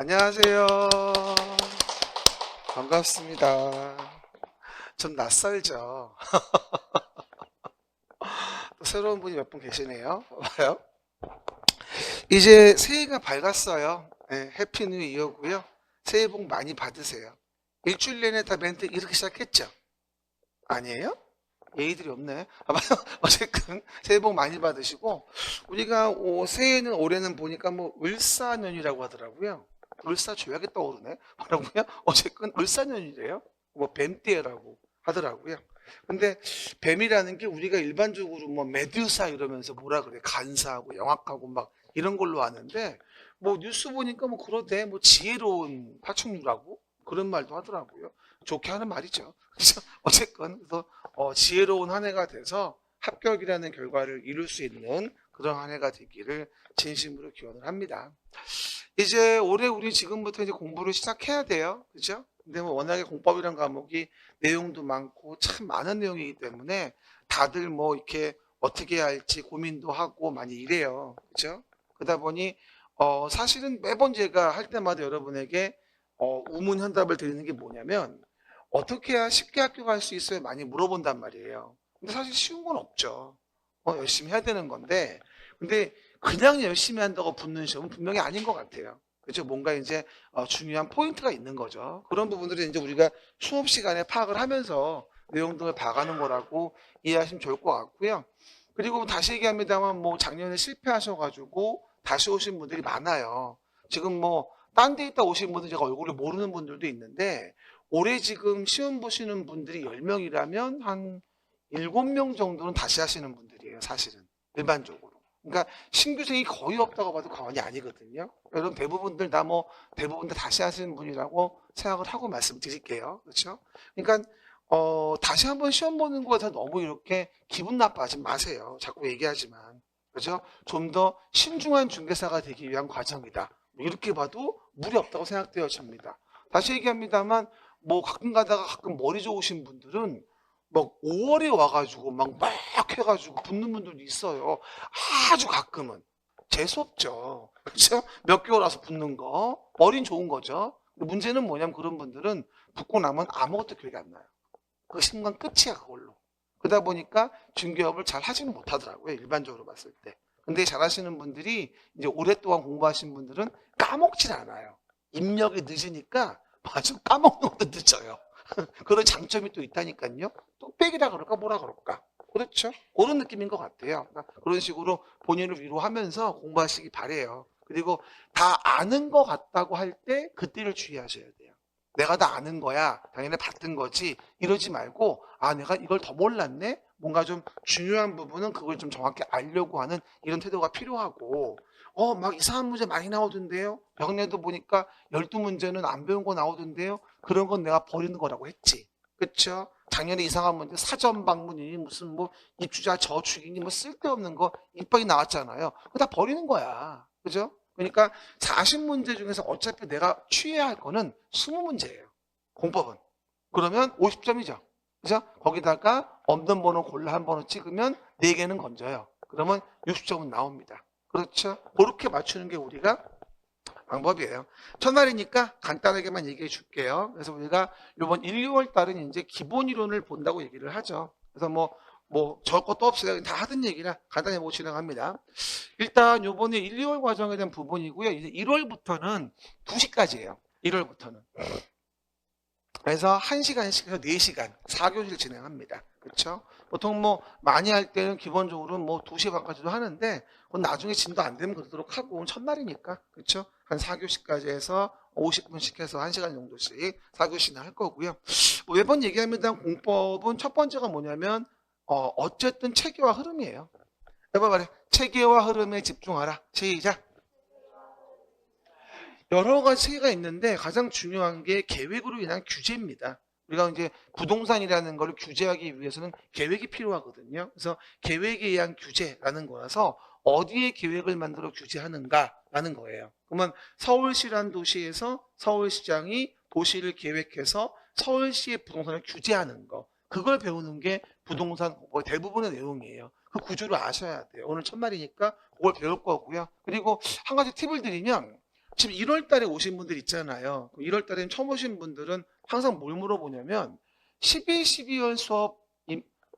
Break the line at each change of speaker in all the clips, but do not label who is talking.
안녕하세요. 반갑습니다. 좀 낯설죠? 또 새로운 분이 몇 분 계시네요. 봐봐요. 이제 새해가 밝았어요. 네, 해피 뉴 이어고요. 새해 복 많이 받으세요. 일주일 내내 다 멘트 이렇게 시작했죠? 아니에요? 예의들이 없네. 봐봐요. 어쨌든 새해 복 많이 받으시고 우리가 새해는 올해는 보니까 뭐 을사년이라고 하더라고요. 을사조약이 떠오르네. 뭐라고요? 어쨌든 을사년이래요. 뭐 뱀띠라고 하더라고요. 근데 뱀이라는 게 우리가 일반적으로 뭐 메두사 이러면서 뭐라 그래 간사하고 영악하고 막 이런 걸로 아는데 뭐 뉴스 보니까 뭐 그러대 뭐 지혜로운 파충류라고 그런 말도 하더라고요. 좋게 하는 말이죠. 그래서 어쨌건 그래서 지혜로운 한 해가 돼서 합격이라는 결과를 이룰 수 있는 그런 한 해가 되기를 진심으로 기원을 합니다. 이제 올해 우리 지금부터 이제 공부를 시작해야 돼요. 그죠? 근데 뭐 워낙에 공법이란 과목이 내용도 많고 참 많은 내용이기 때문에 다들 뭐 이렇게 어떻게 해야 할지 고민도 하고 많이 이래요. 그죠? 그러다 보니 사실은 매번 제가 할 때마다 여러분에게 우문현답을 드리는 게 뭐냐면 어떻게 해야 쉽게 합격할 수 있어요? 많이 물어본단 말이에요. 근데 사실 쉬운 건 없죠. 열심히 해야 되는 건데 근데 그냥 열심히 한다고 붙는 시험은 분명히 아닌 것 같아요. 그렇죠? 뭔가 이제 중요한 포인트가 있는 거죠. 그런 부분들을 이제 우리가 수업 시간에 파악을 하면서 내용 등을 봐가는 거라고 이해하시면 좋을 것 같고요. 그리고 다시 얘기합니다만 뭐 작년에 실패하셔가지고 다시 오신 분들이 많아요. 지금 뭐 딴 데 있다 오신 분들 제가 얼굴을 모르는 분들도 있는데 올해 지금 시험 보시는 분들이 10명이라면 한 7명 정도는 다시 하시는 분들이에요. 사실은 일반적으로. 그러니까 신규생이 거의 없다고 봐도 과언이 아니거든요. 여러분 대부분들 다 뭐 대부분 다 다시 하시는 분이라고 생각을 하고 말씀드릴게요. 그렇죠? 그러니까 다시 한번 시험 보는 거에 다 너무 이렇게 기분 나빠하지 마세요. 자꾸 얘기하지만. 그죠? 좀 더 신중한 중개사가 되기 위한 과정이다. 뭐 이렇게 봐도 무리 없다고 생각되어집니다. 다시 얘기합니다만 뭐 가끔 가다가 가끔 머리 좋으신 분들은 막 5월에 와가지고 막 해가지고 붙는 분들도 있어요. 아주 가끔은. 재수없죠. 그렇죠? 몇 개월 와서 붙는 거. 머리는 좋은 거죠. 근데 문제는 뭐냐면 그런 분들은 붙고 나면 아무것도 기억이 안 나요. 그 순간 끝이야 그걸로. 그러다 보니까 중개업을 잘 하지는 못하더라고요. 일반적으로 봤을 때. 근데 잘하시는 분들이 이제 오랫동안 공부하신 분들은 까먹질 않아요. 입력이 늦으니까 아주 까먹는 것도 늦어요. 그런 장점이 또 있다니까요. 뚝배기라 그럴까 뭐라 그럴까. 그렇죠. 그런 느낌인 것 같아요. 그러니까 그런 식으로 본인을 위로하면서 공부하시기 바래요. 그리고 다 아는 것 같다고 할 때 그때를 주의하셔야 돼요. 내가 다 아는 거야. 당연히 받은 거지. 이러지 말고 아 내가 이걸 더 몰랐네. 뭔가 좀 중요한 부분은 그걸 좀 정확히 알려고 하는 이런 태도가 필요하고 막 이상한 문제 많이 나오던데요. 병례도 보니까 12문제는 안 배운 거 나오던데요. 그런 건 내가 버리는 거라고 했지. 그쵸? 작년에 이상한 문제 사전 방문이니 무슨 뭐 입주자 저축이니 뭐 쓸데없는 거 이빨이 나왔잖아요. 그거 다 버리는 거야. 그죠? 그러니까 40문제 중에서 어차피 내가 취해야 할 거는 20문제예요. 공법은. 그러면 50점이죠. 그죠? 거기다가 없는 번호 골라 한 번호 찍으면 4개는 건져요. 그러면 60점은 나옵니다. 그렇죠? 그렇게 맞추는 게 우리가 방법이에요. 첫날이니까 간단하게만 얘기해 줄게요. 그래서 우리가 이번 1, 2월 달은 이제 기본 이론을 본다고 얘기를 하죠. 그래서 뭐 저 것도 없어요. 다 하던 얘기라 간단히 보고 진행합니다. 일단 요번에 1, 2월 과정에 대한 부분이고요. 이제 1월부터는 2시까지예요. 1월부터는. 그래서 1시간씩 해서 4시간 4교시를 진행합니다. 그렇죠? 보통 뭐 많이 할 때는 기본적으로 뭐 2시 반까지도 하는데 그건 나중에 진도 안 되면 그러도록 하고 오늘 첫날이니까 그렇죠? 한 4교시까지 해서 50분씩 해서 1시간 정도씩 4교시는 할 거고요. 뭐 매번 얘기합니다. 공법은 첫 번째가 뭐냐면 어쨌든 체계와 흐름이에요. 해봐 말해. 체계와 흐름에 집중하라. 시작. 여러 가지 체계가 있는데 가장 중요한 게 계획으로 인한 규제입니다. 우리가 이제 부동산이라는 걸 규제하기 위해서는 계획이 필요하거든요. 그래서 계획에 의한 규제라는 거라서 어디에 계획을 만들어 규제하는가라는 거예요. 그러면 서울시란 도시에서 서울시장이 도시를 계획해서 서울시의 부동산을 규제하는 거. 그걸 배우는 게 부동산 공부 대부분의 내용이에요. 그 구조를 아셔야 돼요. 오늘 첫날이니까 그걸 배울 거고요. 그리고 한 가지 팁을 드리면 지금 1월 달에 오신 분들 있잖아요. 1월 달에 처음 오신 분들은 항상 뭘 물어보냐면 11, 12월 수업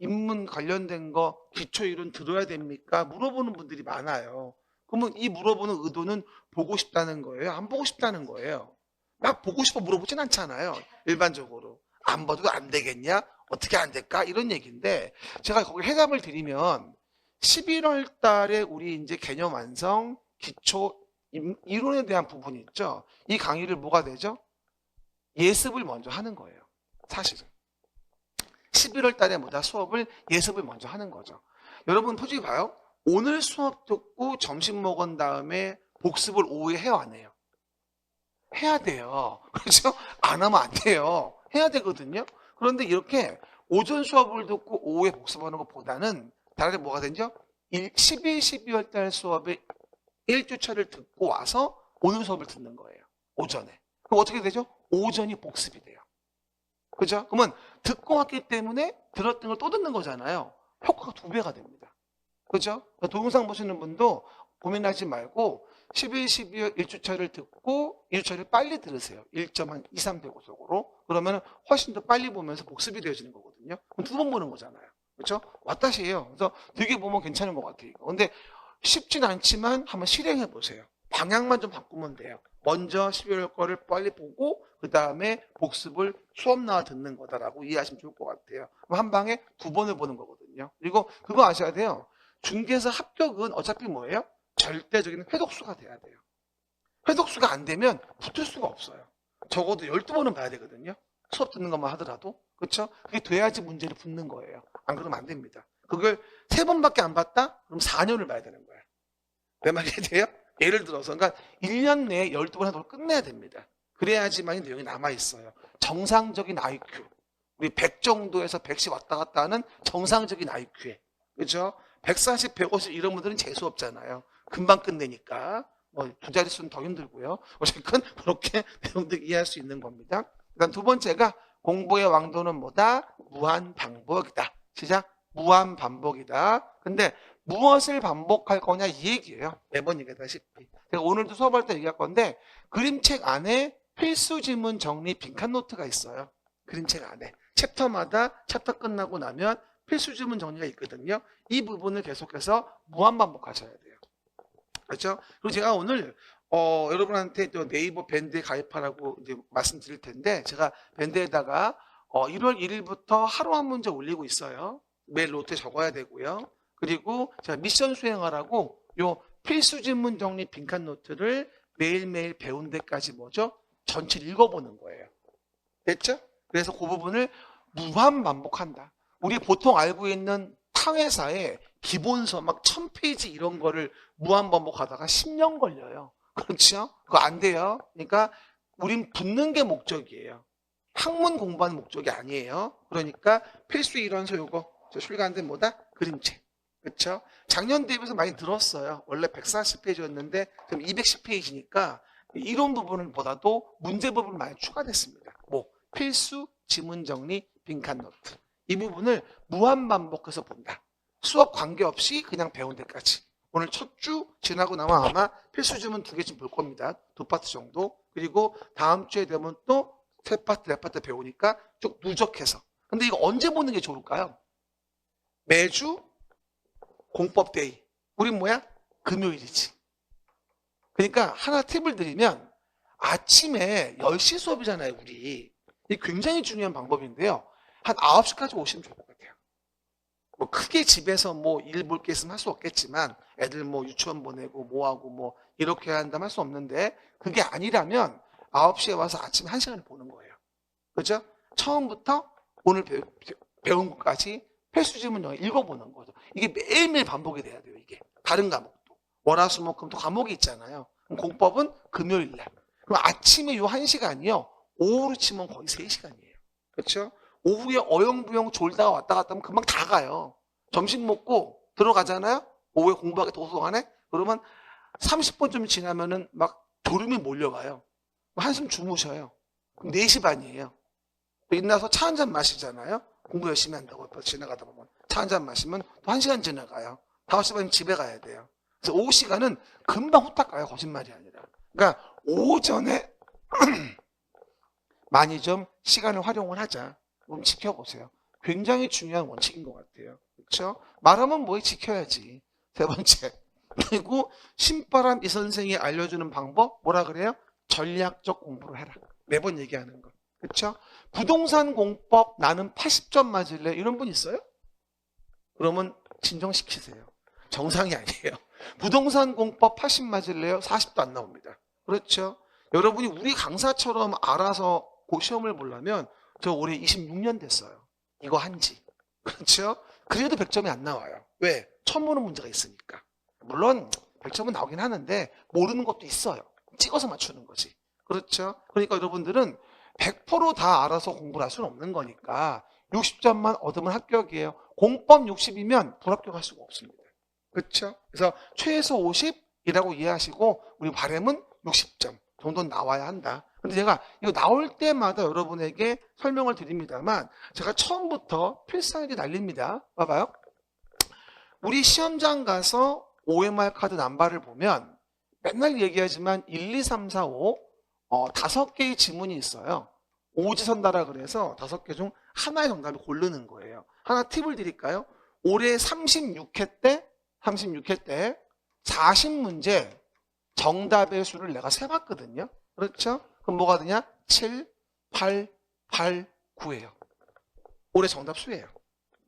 입문 관련된 거 기초 이론 들어야 됩니까? 물어보는 분들이 많아요. 그러면 이 물어보는 의도는 보고 싶다는 거예요? 안 보고 싶다는 거예요? 막 보고 싶어 물어보진 않잖아요. 일반적으로. 안 봐도 안 되겠냐? 어떻게 안 될까? 이런 얘기인데 제가 거기 해답을 드리면 11월 달에 우리 이제 개념 완성, 기초 이론에 대한 부분이 있죠. 이 강의를 뭐가 되죠? 예습을 먼저 하는 거예요. 사실은. 11월 달에 뭐다 수업을 예습을 먼저 하는 거죠. 여러분 솔직히 봐요. 오늘 수업 듣고 점심 먹은 다음에 복습을 오후에 해야 안 해요? 해야 돼요. 그렇죠? 안 하면 안 돼요. 해야 되거든요. 그런데 이렇게 오전 수업을 듣고 오후에 복습하는 것보다는 다르게 뭐가 되죠? 11, 12월 달 수업에 1주차를 듣고 와서 오늘 수업을 듣는 거예요. 오전에. 그럼 어떻게 되죠? 오전이 복습이 돼요. 그죠? 그러면 듣고 왔기 때문에 들었던 걸 또 듣는 거잖아요. 효과가 2배가 됩니다. 그죠? 동영상 보시는 분도 고민하지 말고 11, 12월 1주차를 듣고 1주차를 빨리 들으세요. 1.2, 3대 고속으로. 그러면 훨씬 더 빨리 보면서 복습이 되어지는 거거든요. 그럼 2번 보는 거잖아요. 그렇죠? 왔다시예요. 그래서 되게 보면 괜찮은 것 같아요. 근데 쉽진 않지만 한번 실행해 보세요. 방향만 좀 바꾸면 돼요. 먼저 12월 거를 빨리 보고 그 다음에 복습을 수업 나와 듣는 거다라고 이해하시면 좋을 것 같아요. 그럼 한 방에 2번을 보는 거거든요. 그리고 그거 아셔야 돼요. 중개사 합격은 어차피 뭐예요? 절대적인 회독수가 돼야 돼요. 회독수가 안 되면 붙을 수가 없어요. 적어도 12번은 봐야 되거든요. 수업 듣는 것만 하더라도. 그렇죠? 그게 돼야지 문제를 붙는 거예요. 안 그러면 안 됩니다. 그걸 3번밖에 안 봤다? 그럼 4년을 봐야 되는 거예요. 왜 말이 돼요? 예를 들어서 그러니까 1년 내에 12번 하도록 끝내야 됩니다. 그래야지만 이 내용이 남아있어요. 정상적인 IQ. 우리 100 정도에서 110 왔다 갔다 하는 정상적인 IQ에. 그렇죠? 140, 150 이런 분들은 재수 없잖아요. 금방 끝내니까. 뭐 2자릿수는 더 힘들고요. 어쨌든 그렇게 내용들 이해할 수 있는 겁니다. 그다음 2번째가 공부의 왕도는 뭐다? 무한 반복이다. 시작. 무한 반복이다. 근데 무엇을 반복할 거냐 이 얘기예요. 매번 얘기하다시피. 제가 오늘도 수업할 때 얘기할 건데 그림책 안에 필수 지문 정리 빈칸 노트가 있어요. 그림책 안에. 챕터마다 챕터 끝나고 나면 필수 지문 정리가 있거든요. 이 부분을 계속해서 무한 반복하셔야 돼요. 그렇죠? 그리고 제가 오늘 여러분한테 또 네이버 밴드에 가입하라고 이제 말씀드릴 텐데 제가 밴드에다가 1월 1일부터 하루 한 문제 올리고 있어요. 매일 노트에 적어야 되고요. 그리고 제가 미션 수행하라고 요 필수 지문 정리 빈칸 노트를 매일매일 배운 데까지 뭐죠? 전체를 읽어보는 거예요. 됐죠? 그래서 그 부분을 무한 반복한다. 우리 보통 알고 있는 타 회사의 기본서 막 1000페이지 이런 거를 무한 반복하다가 10년 걸려요. 그렇죠? 그거 안 돼요. 그러니까 우린 붙는 게 목적이에요. 학문 공부하는 목적이 아니에요. 그러니까 필수 이론서 요거 저 출간된 뭐다? 그림책. 그렇죠? 작년 대비해서 많이 늘었어요. 원래 140페이지였는데 지금 210페이지니까 이론 부분보다도 문제 부분이 많이 추가됐습니다. 뭐 필수 지문 정리 빈칸 노트. 이 부분을 무한 반복해서 본다. 수업 관계없이 그냥 배운 데까지. 오늘 첫 주 지나고 나면 아마 필수 지문 2개쯤 볼 겁니다. 2파트 정도. 그리고 다음 주에 되면 또 3파트, 4파트 배우니까 쭉 누적해서. 근데 이거 언제 보는 게 좋을까요? 매주 공법 데이. 우린 뭐야? 금요일이지. 그러니까 하나 팁을 드리면 아침에 10시 수업이잖아요, 우리. 이게 굉장히 중요한 방법인데요. 한 9시까지 오시면 좋을 것 같아요. 뭐 크게 집에서 뭐 일 볼 게 있으면 할 수 없겠지만 애들 뭐 유치원 보내고 뭐 하고 뭐 이렇게 해야 한다면 할 수 없는데 그게 아니라면 9시에 와서 아침 1시간을 보는 거예요. 그렇죠? 처음부터 오늘 배운 것까지 필수지문 영어 읽어보는 거죠. 이게 매일매일 반복이 돼야 돼요. 이게 다른 과목도 월화수목금도 과목이 있잖아요. 그럼 공법은 금요일 날. 그럼 아침에 요 1시간이요. 오후로 치면 거의 3시간이에요. 그렇죠? 오후에 어영부영 졸다가 왔다 갔다 하면 금방 다 가요. 점심 먹고 들어가잖아요. 오후에 공부하게 도서관에. 그러면 30분쯤 지나면은 막 졸음이 몰려와요. 한숨 주무셔요. 그럼 4시 반이에요. 일어나서 차 한 잔 마시잖아요. 공부 열심히 한다고 옆에서 지나가다 보면 차 한 잔 마시면 또 1시간 지나가요. 5시 반이면 집에 가야 돼요. 그래서 오후 시간은 금방 후딱 가요. 거짓말이 아니라. 그러니까 오전에 많이 좀 시간을 활용을 하자. 그럼 지켜보세요. 굉장히 중요한 원칙인 것 같아요. 그렇죠? 말하면 뭐에 지켜야지. 세 번째. 그리고 신바람 이 선생이 알려주는 방법 뭐라 그래요? 전략적 공부를 해라. 매번 얘기하는 거. 그렇죠? 부동산 공법 나는 80점 맞을래? 이런 분 있어요? 그러면 진정시키세요. 정상이 아니에요. 부동산 공법 80 맞을래요? 40도 안 나옵니다. 그렇죠? 여러분이 우리 강사처럼 알아서 그 시험을 보려면 저 올해 26년 됐어요. 이거 한지. 그렇죠? 그래도 100점이 안 나와요. 왜? 처음 보는 문제가 있으니까. 물론 100점은 나오긴 하는데 모르는 것도 있어요. 찍어서 맞추는 거지. 그렇죠? 그러니까 여러분들은 100%다 알아서 공부를 할 수는 없는 거니까 60점만 얻으면 합격이에요. 공법 60이면 불합격할 수가 없습니다. 그렇죠? 그래서 최소 50이라고 이해하시고 우리 바람은 60점 정도 나와야 한다. 근데 제가 이거 나올 때마다 여러분에게 설명을 드립니다만 제가 처음부터 필살기 날립니다. 봐봐요. 우리 시험장 가서 OMR 카드 남바를 보면 맨날 얘기하지만 1, 2, 3, 4, 5 5개의 지문이 있어요. 오지선다라 그래서 5개 중 하나의 정답을 고르는 거예요. 하나 팁을 드릴까요? 올해 36회 때 40문제 정답의 수를 내가 세봤거든요. 그렇죠? 그럼 뭐가 되냐? 7, 8, 8, 9예요. 올해 정답 수예요.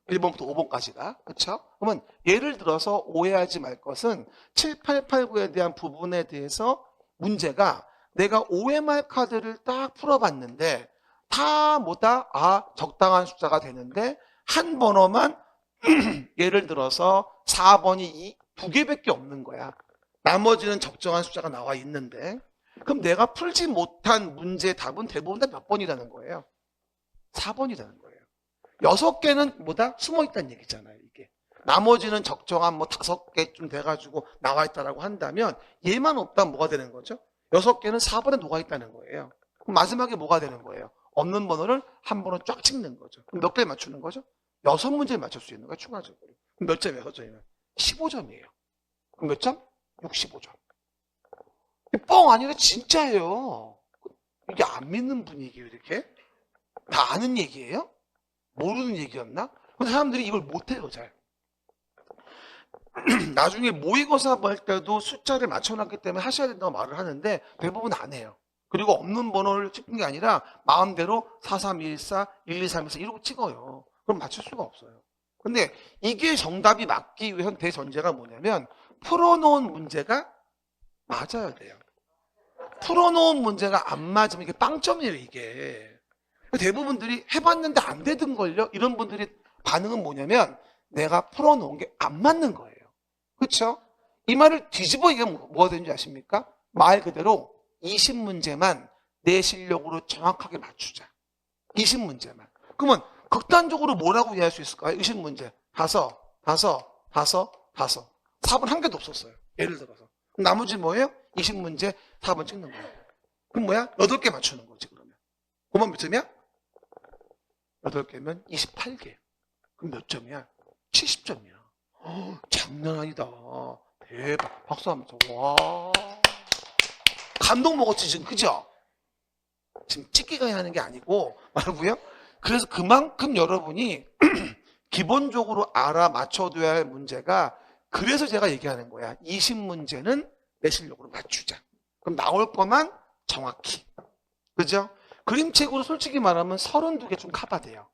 1번부터 5번까지가. 그렇죠? 그러면 예를 들어서 오해하지 말 것은 7, 8, 8, 9에 대한 부분에 대해서 문제가 내가 OMR 카드를 딱 풀어봤는데 다 뭐다? 적당한 숫자가 되는데 한 번호만 예를 들어서 4번이 2개밖에 없는 거야. 나머지는 적정한 숫자가 나와 있는데 그럼 내가 풀지 못한 문제의 답은 대부분 다 몇 번이라는 거예요? 4번이라는 거예요. 6개는 뭐다? 숨어 있다는 얘기잖아요, 이게. 나머지는 적정한 5개쯤 돼가지고 나와 있다라고 한다면 얘만 없다면 뭐가 되는 거죠? 6개는 4번에 녹아 있다는 거예요. 그럼 마지막에 뭐가 되는 거예요? 없는 번호를 한 번으로 쫙 찍는 거죠. 그럼 몇 개 맞추는 거죠? 6문제를 맞출 수 있는 거야, 추가적으로. 그럼 몇 점이에요, 6점이면? 15점이에요. 그럼 몇 점? 65점. 뻥 아니라 진짜예요. 이게 안 믿는 분위기예요, 이렇게? 다 아는 얘기예요? 모르는 얘기였나? 근데 사람들이 이걸 못해요, 잘. 나중에 모의고사 볼 때도 숫자를 맞춰놨기 때문에 하셔야 된다고 말을 하는데 대부분 안 해요. 그리고 없는 번호를 찍는 게 아니라 마음대로 4314, 1234 이러고 찍어요. 그럼 맞출 수가 없어요. 근데 이게 정답이 맞기 위한 대전제가 뭐냐면 풀어놓은 문제가 맞아야 돼요. 풀어놓은 문제가 안 맞으면 이게 빵점이에요, 이게. 대부분들이 해봤는데 안 되던걸요? 이런 분들이 반응은 뭐냐면 내가 풀어놓은 게 안 맞는 거예요. 그렇죠? 이 말을 뒤집어 얘기하면 뭐가 되는지 아십니까? 말 그대로 20문제만 내 실력으로 정확하게 맞추자. 20문제만. 그러면 극단적으로 뭐라고 이해할 수 있을까요? 20문제. 5. 4번 한 개도 없었어요. 예를 들어서. 나머지 뭐예요? 20문제 4번 찍는 거예요. 그럼 뭐야? 8개 맞추는 거지, 그러면. 그만 몇 점이야? 8개면 28개. 그럼 몇 점이야? 70점이야. 장난 아니다. 대박. 박수 한번 쳐. 와. 감동 먹었지, 지금. 그죠? 지금 찍기가 하는 게 아니고, 말고요. 그래서 그만큼 여러분이 기본적으로 알아 맞춰둬야 할 문제가 그래서 제가 얘기하는 거야. 20문제는 내 실력으로 맞추자. 그럼 나올 거만 정확히. 그죠? 그림책으로 솔직히 말하면 32개 좀 커버돼요.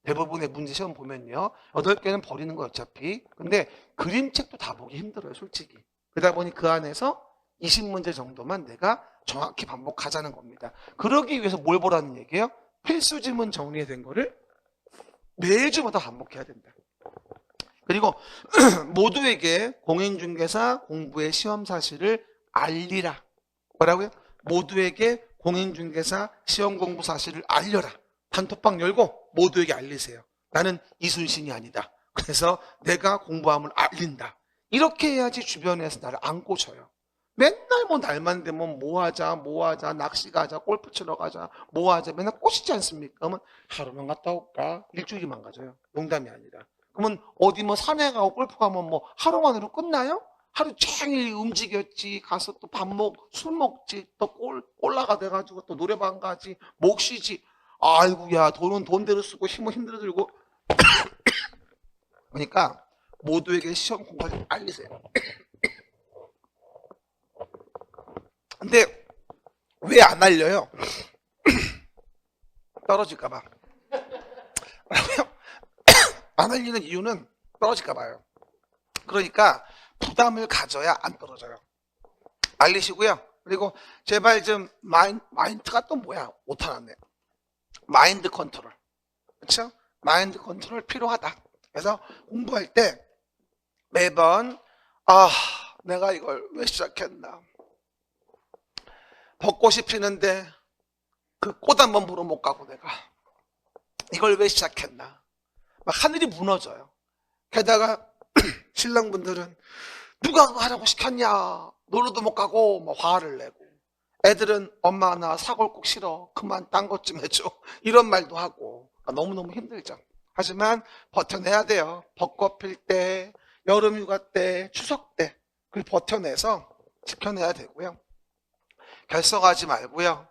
대부분의 문제 시험 보면요. 8개는 버리는 거 어차피. 근데 그림책도 다 보기 힘들어요, 솔직히. 그러다 보니 그 안에서 20문제 정도만 내가 정확히 반복하자는 겁니다. 그러기 위해서 뭘 보라는 얘기예요? 필수 지문 정리된 거를 매주마다 반복해야 된다. 그리고 모두에게 공인중개사 공부의 시험 사실을 알리라. 뭐라고요? 모두에게 공인중개사 시험 공부 사실을 알려라. 단톡방 열고 모두에게 알리세요. 나는 이순신이 아니다. 그래서 내가 공부함을 알린다. 이렇게 해야지 주변에서 나를 안 꽂혀요. 맨날 날만 되면 뭐 하자, 낚시 가자, 골프 치러 가자, 뭐 하자, 맨날 꼬시지 않습니까? 그러면 하루만 갔다 올까? 일주일이만 가져요. 농담이 아니라. 그러면 어디 산에 가고 골프 가면 하루 만으로 끝나요? 하루 종일 움직였지. 가서 또 술 먹지. 또 꼴라가 돼가지고 또 노래방 가지. 목 쉬지. 아이고야, 돈은 돈대로 쓰고 힘은 힘대로 들고. 그러니까 모두에게 시험 공부를 알리세요. 근데 왜 안 알려요? 떨어질까봐. 안 알리는 이유는 떨어질까봐요. 그러니까 부담을 가져야 안 떨어져요. 알리시고요. 그리고 제발 좀 마인드가 또 뭐야? 못하네. 마인드 컨트롤. 그렇죠? 마인드 컨트롤 필요하다. 그래서 공부할 때 매번 내가 이걸 왜 시작했나. 벚꽃이 피는데 그 꽃 한 번 보러 못 가고 내가 이걸 왜 시작했나. 막 하늘이 무너져요. 게다가 신랑분들은 누가 하라고 시켰냐. 놀러도 못 가고 막 화를 내고. 애들은 엄마 나 사골 꼭 싫어. 그만 딴 것 좀 해줘. 이런 말도 하고. 너무너무 힘들죠. 하지만 버텨내야 돼요. 벚꽃 필 때, 여름휴가 때, 추석 때 그걸 버텨내서 지켜내야 되고요. 결석하지 말고요.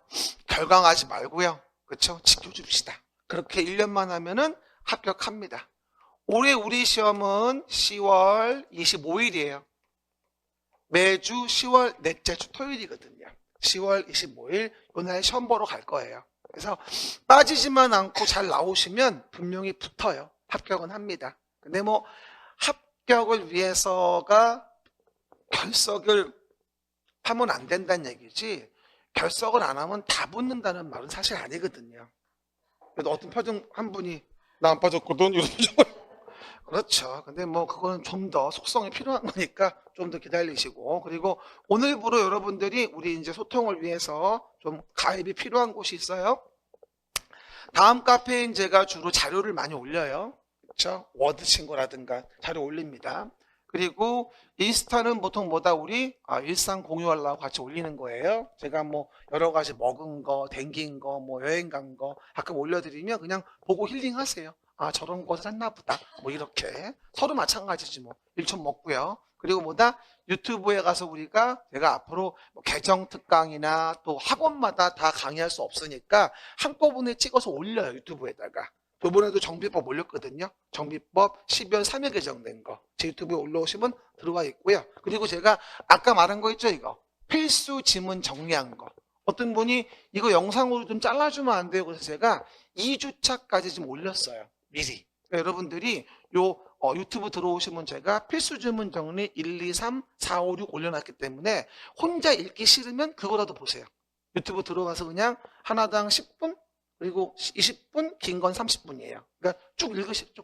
결강하지 말고요. 그렇죠? 지켜줍시다. 그렇게 1년만 하면은 합격합니다. 올해 우리 시험은 10월 25일이에요. 매주 10월 넷째 주 토요일이거든요. 10월 25일 오늘 시험 보러 갈 거예요. 그래서 빠지지만 않고 잘 나오시면 분명히 붙어요. 합격은 합니다. 근데 뭐 합격을 위해서가 결석을 하면 안 된다는 얘기지, 결석을 안 하면 다 붙는다는 말은 사실 아니거든요. 그래도 어떤 표정 한 분이 나 안 빠졌거든 이런 표정을. 그렇죠. 근데 뭐 그거는 좀 더 속성이 필요한 거니까 좀 더 기다리시고, 그리고 오늘부로 여러분들이 우리 이제 소통을 위해서 좀 가입이 필요한 곳이 있어요. 다음 카페인 제가 주로 자료를 많이 올려요. 그렇죠? 워드 친구라든가 자료 올립니다. 그리고 인스타는 보통 뭐다 우리 일상 공유하려고 같이 올리는 거예요. 제가 뭐 여러 가지 먹은 거, 댕긴 거, 뭐 여행 간 거 가끔 올려드리면 그냥 보고 힐링하세요. 저런 거 샀나 보다. 뭐 이렇게 서로 마찬가지지 뭐. 일촌 먹고요. 그리고 뭐다 유튜브에 가서 제가 앞으로 뭐 계정 특강이나 또 학원마다 다 강의할 수 없으니까 한꺼번에 찍어서 올려요. 유튜브에다가. 저번에도 정비법 올렸거든요. 정비법 12월 3일 개정된 거. 제 유튜브에 올라오시면 들어와 있고요. 그리고 제가 아까 말한 거 있죠, 이거. 필수 지문 정리한 거. 어떤 분이 이거 영상으로 좀 잘라주면 안 돼요. 그래서 제가 2주차까지 좀 올렸어요. 미리. 그러니까 여러분들이 유튜브 들어오시면 제가 필수 지문 정리 1, 2, 3, 4, 5, 6 올려놨기 때문에 혼자 읽기 싫으면 그거라도 보세요. 유튜브 들어가서 그냥 하나당 10분? 그리고 20분, 긴 건 30분이에요. 그러니까 쭉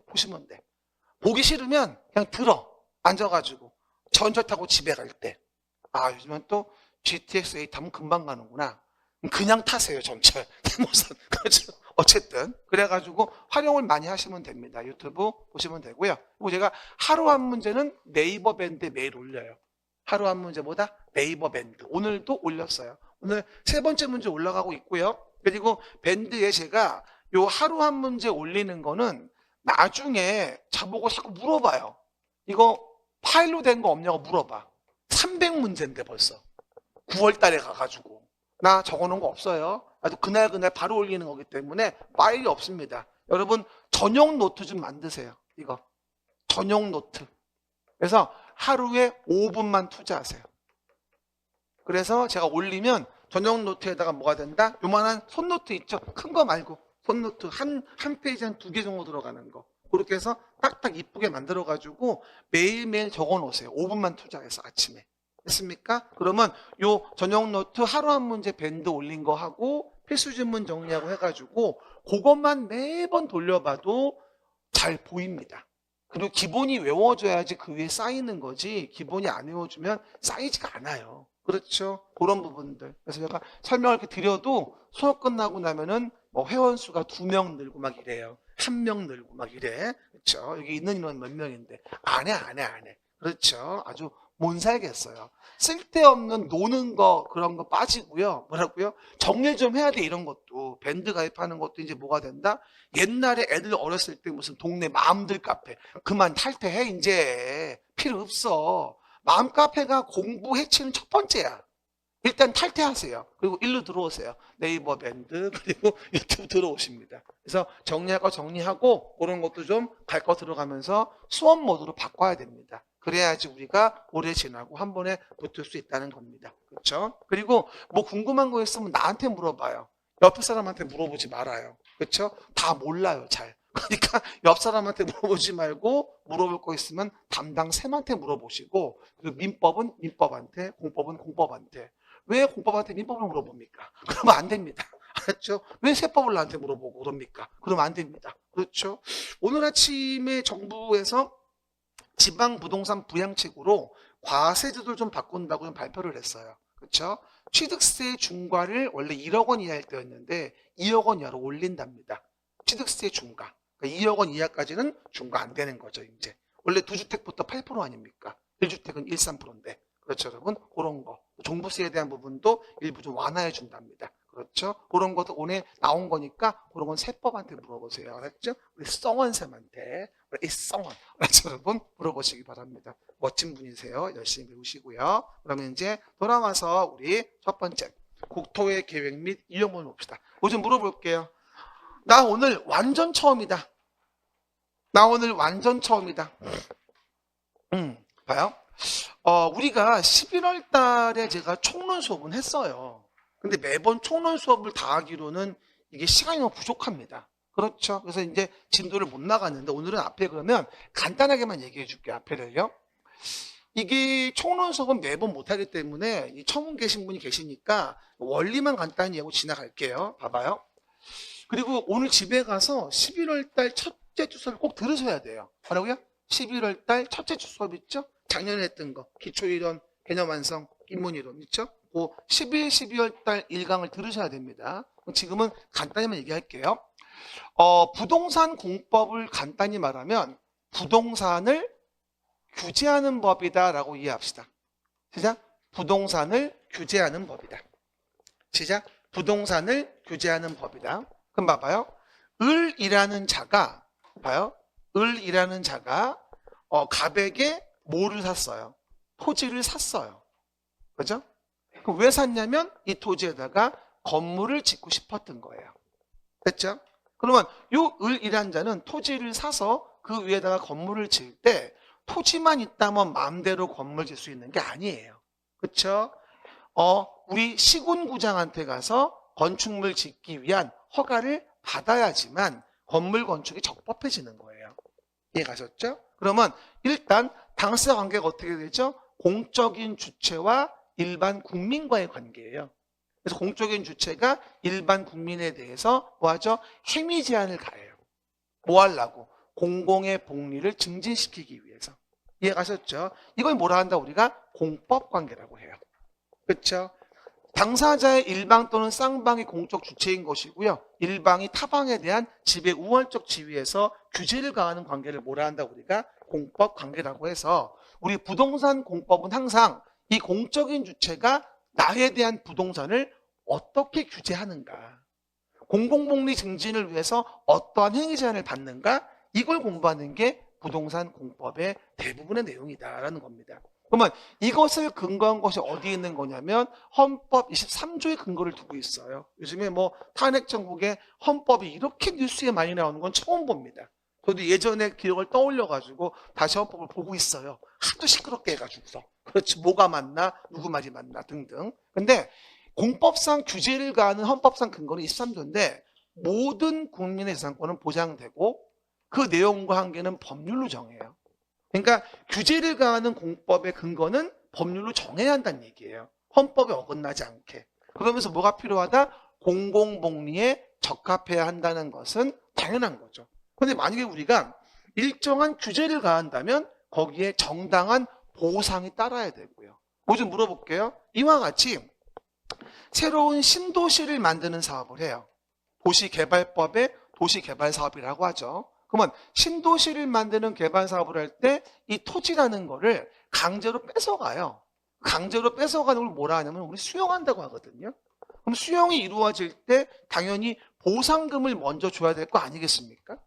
보시면 돼. 보기 싫으면 그냥 앉아가지고 전철 타고 집에 갈 때. 요즘은 또 GTX 8 타면 금방 가는구나. 그냥 타세요, 전철. 무슨, 그렇죠. 어쨌든. 그래가지고 활용을 많이 하시면 됩니다. 유튜브 보시면 되고요. 그리고 제가 하루 한 문제는 네이버 밴드에 매일 올려요. 하루 한 문제보다 네이버 밴드. 오늘도 올렸어요. 오늘 3번째 문제 올라가고 있고요. 그리고 밴드에 제가 요 하루 한 문제 올리는 거는 나중에 저보고 자꾸 물어봐요. 이거 파일로 된 거 없냐고 물어봐. 300문제인데 벌써. 9월 달에 가가지고. 나 적어놓은 거 없어요. 나도 그날 바로 올리는 거기 때문에 파일이 없습니다. 여러분 전용 노트 좀 만드세요. 이거. 전용 노트. 그래서 하루에 5분만 투자하세요. 그래서 제가 올리면 전용 노트에다가 뭐가 된다? 요만한 손노트 있죠? 큰 거 말고 손노트 한 페이지 한 2개 정도 들어가는 거. 그렇게 해서 딱딱 이쁘게 만들어가지고 매일매일 적어 놓으세요. 5분만 투자해서 아침에. 됐습니까? 그러면 요 전용 노트 하루 한 문제 밴드 올린 거 하고 필수 지문 정리하고 해가지고 그것만 매번 돌려봐도 잘 보입니다. 그리고 기본이 외워져야지 그 위에 쌓이는 거지, 기본이 안 외워주면 쌓이지가 않아요. 그렇죠? 그런 부분들. 그래서 제가 설명을 이렇게 드려도 수업 끝나고 나면은 뭐 회원 수가 2명 늘고 막 이래요. 1명 늘고 막 이래. 그렇죠? 여기 있는 인원 몇 명인데 안 해. 그렇죠? 아주 못 살겠어요. 쓸데없는 노는 거 그런 거 빠지고요. 뭐라고요? 정리 좀 해야 돼. 이런 것도 밴드 가입하는 것도 이제 뭐가 된다? 옛날에 애들 어렸을 때 무슨 동네 마음들 카페 그만 탈퇴해. 이제 필요 없어. 맘카페가 공부 해치는 첫 번째야. 일단 탈퇴하세요. 그리고 일로 들어오세요. 네이버 밴드 그리고 유튜브 들어오십니다. 그래서 정리할 거 정리하고 그런 것도 좀 갈 거 들어가면서 수업 모드로 바꿔야 됩니다. 그래야지 우리가 오래 지나고 한 번에 붙을 수 있다는 겁니다. 그렇죠? 그리고 뭐 궁금한 거 있으면 나한테 물어봐요. 옆에 사람한테 물어보지 말아요. 그렇죠? 다 몰라요, 잘. 그러니까 옆 사람한테 물어보지 말고 물어볼 거 있으면 담당 쌤한테 물어보시고 그리고 민법은 민법한테, 공법은 공법한테. 왜 공법한테 민법을 물어봅니까? 그러면 안 됩니다. 알았죠? 왜 세법을 나한테 물어보고 그럽니까? 그러면 안 됩니다. 그렇죠? 오늘 아침에 정부에서 지방부동산 부양책으로 과세제도를 좀 바꾼다고 좀 발표를 했어요. 그렇죠? 취득세 중과를 원래 1억 원 이하일 때였는데 2억 원 이하로 올린답니다. 취득세 중과. 그러니까 2억 원 이하까지는 중과 안 되는 거죠, 이제. 원래 2주택부터 8% 아닙니까? 1주택은 13%인데. 그렇죠, 여러분? 그런 거. 종부세에 대한 부분도 일부 좀 완화해 준답니다. 그렇죠? 그런 것도 오늘 나온 거니까 그런 건 세법한테 물어보세요. 알았죠? 우리 성원쌤한테. 우리 성원. 알았죠, 여러분? 물어보시기 바랍니다. 멋진 분이세요. 열심히 배우시고요. 그러면 이제 돌아와서 우리 첫 번째 국토의 계획 및 이용을 봅시다. 뭐 좀 물어볼게요. 나 오늘 완전 처음이다. 나 오늘 완전 처음이다. 봐요. 우리가 11월 달에 제가 총론 수업은 했어요. 근데 매번 총론 수업을 다 하기로는 이게 시간이 너무 부족합니다. 그렇죠. 그래서 이제 진도를 못 나갔는데 오늘은 앞에 그러면 간단하게만 얘기해 줄게요. 앞에를요. 이게 총론 수업은 매번 못 하기 때문에 이 처음 계신 분이 계시니까 원리만 간단히 얘기하고 지나갈게요. 봐봐요. 그리고 오늘 집에 가서 11월 달 첫째 주 수업을 꼭 들으셔야 돼요. 뭐라고요? 11월 달 첫째 주 수업 있죠? 작년에 했던 거. 기초이론, 개념완성, 인문이론 있죠? 그 11, 12월 달 1강을 들으셔야 됩니다. 지금은 간단히만 얘기할게요. 부동산 공법을 간단히 말하면 부동산을 규제하는 법이다라고 이해합시다. 시작. 부동산을 규제하는 법이다. 시작. 부동산을 규제하는 법이다. 그럼 봐봐요. 을이라는 자가 봐요. 을이라는 자가 갑에게 뭐를 샀어요? 토지를 샀어요. 그죠? 그럼 왜 샀냐면 이 토지에다가 건물을 짓고 싶었던 거예요. 됐죠? 그러면 요 을이라는 자는 토지를 사서 그 위에다가 건물을 지을 때 토지만 있다면 마음대로 건물 짓을 수 있는 게 아니에요. 그렇죠? 우리 시군구장한테 가서 건축물 짓기 위한 허가를 받아야지만 건물 건축이 적법해지는 거예요. 이해가셨죠? 그러면 일단 당사 관계가 어떻게 되죠? 공적인 주체와 일반 국민과의 관계예요. 그래서 공적인 주체가 일반 국민에 대해서 뭐하죠? 행위 제한을 가해요. 뭐 하려고? 공공의 복리를 증진시키기 위해서. 이해가셨죠? 이걸 뭐라 한다? 우리가 공법관계라고 해요. 그렇죠? 당사자의 일방 또는 쌍방이 공적 주체인 것이고요. 일방이 타방에 대한 지배 우월적 지위에서 규제를 가하는 관계를 뭐라 한다? 우리가 공법관계라고 해서 우리 부동산 공법은 항상 이 공적인 주체가 나에 대한 부동산을 어떻게 규제하는가, 공공복리 증진을 위해서 어떠한 행위 제한을 받는가, 이걸 공부하는 게 부동산 공법의 대부분의 내용이다라는 겁니다. 그러면 이것을 근거한 것이 어디에 있는 거냐면 헌법 23조의 근거를 두고 있어요. 요즘에 뭐 탄핵 정국에 헌법이 이렇게 뉴스에 많이 나오는 건 처음 봅니다. 저도 예전에 기억을 떠올려가지고 다시 헌법을 보고 있어요. 하도 시끄럽게 해가지고서. 그렇지, 뭐가 맞나, 누구 말이 맞나 등등. 근데 공법상 규제를 가하는 헌법상 근거는 23조인데 모든 국민의 재산권은 보장되고 그 내용과 한계는 법률로 정해요. 그러니까 규제를 가하는 공법의 근거는 법률로 정해야 한다는 얘기예요. 헌법에 어긋나지 않게. 그러면서 뭐가 필요하다? 공공복리에 적합해야 한다는 것은 당연한 거죠. 그런데 만약에 우리가 일정한 규제를 가한다면 거기에 정당한 보상이 따라야 되고요. 뭐 좀 물어볼게요. 이와 같이 새로운 신도시를 만드는 사업을 해요. 도시개발법의 도시개발사업이라고 하죠. 그러면 신도시를 만드는 개발 사업을 할 때 이 토지라는 거를 강제로 뺏어가요. 강제로 뺏어가는 걸 뭐라 하냐면 우리 수용한다고 하거든요. 그럼 수용이 이루어질 때 당연히 보상금을 먼저 줘야 될 거 아니겠습니까?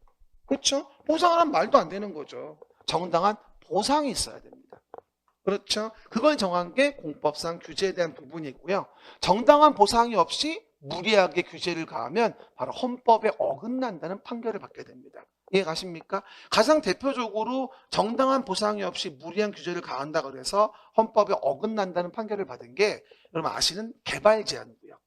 그렇죠? 보상을 하면 말도 안 되는 거죠. 정당한 보상이 있어야 됩니다. 그렇죠? 그걸 정한 게 공법상 규제에 대한 부분이고요. 정당한 보상이 없이 무리하게 규제를 가하면 바로 헌법에 어긋난다는 판결을 받게 됩니다. 이해 가십니까? 가장 대표적으로 정당한 보상이 없이 무리한 규제를 가한다 그래서 헌법에 어긋난다는 판결을 받은 게 여러분 아시는 개발 제한구역,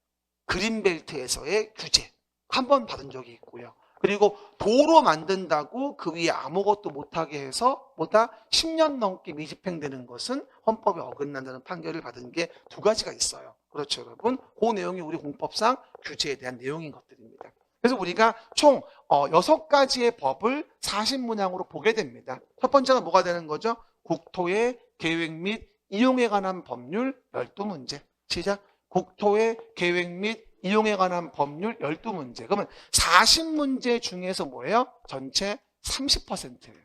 그린벨트에서의 규제 한 번 받은 적이 있고요. 그리고 도로 만든다고 그 위에 아무것도 못하게 해서 보다 10년 넘게 미집행되는 것은 헌법에 어긋난다는 판결을 받은 게 두 가지가 있어요. 그렇죠, 여러분? 그 내용이 우리 공법상 규제에 대한 내용인 것들입니다. 그래서 우리가 총 6가지의 법을 40문항으로 보게 됩니다. 첫 번째가 뭐가 되는 거죠? 국토의 계획 및 이용에 관한 법률 12문제. 시작. 국토의 계획 및 이용에 관한 법률 12문제. 그러면 40문제 중에서 뭐예요? 전체 30%예요.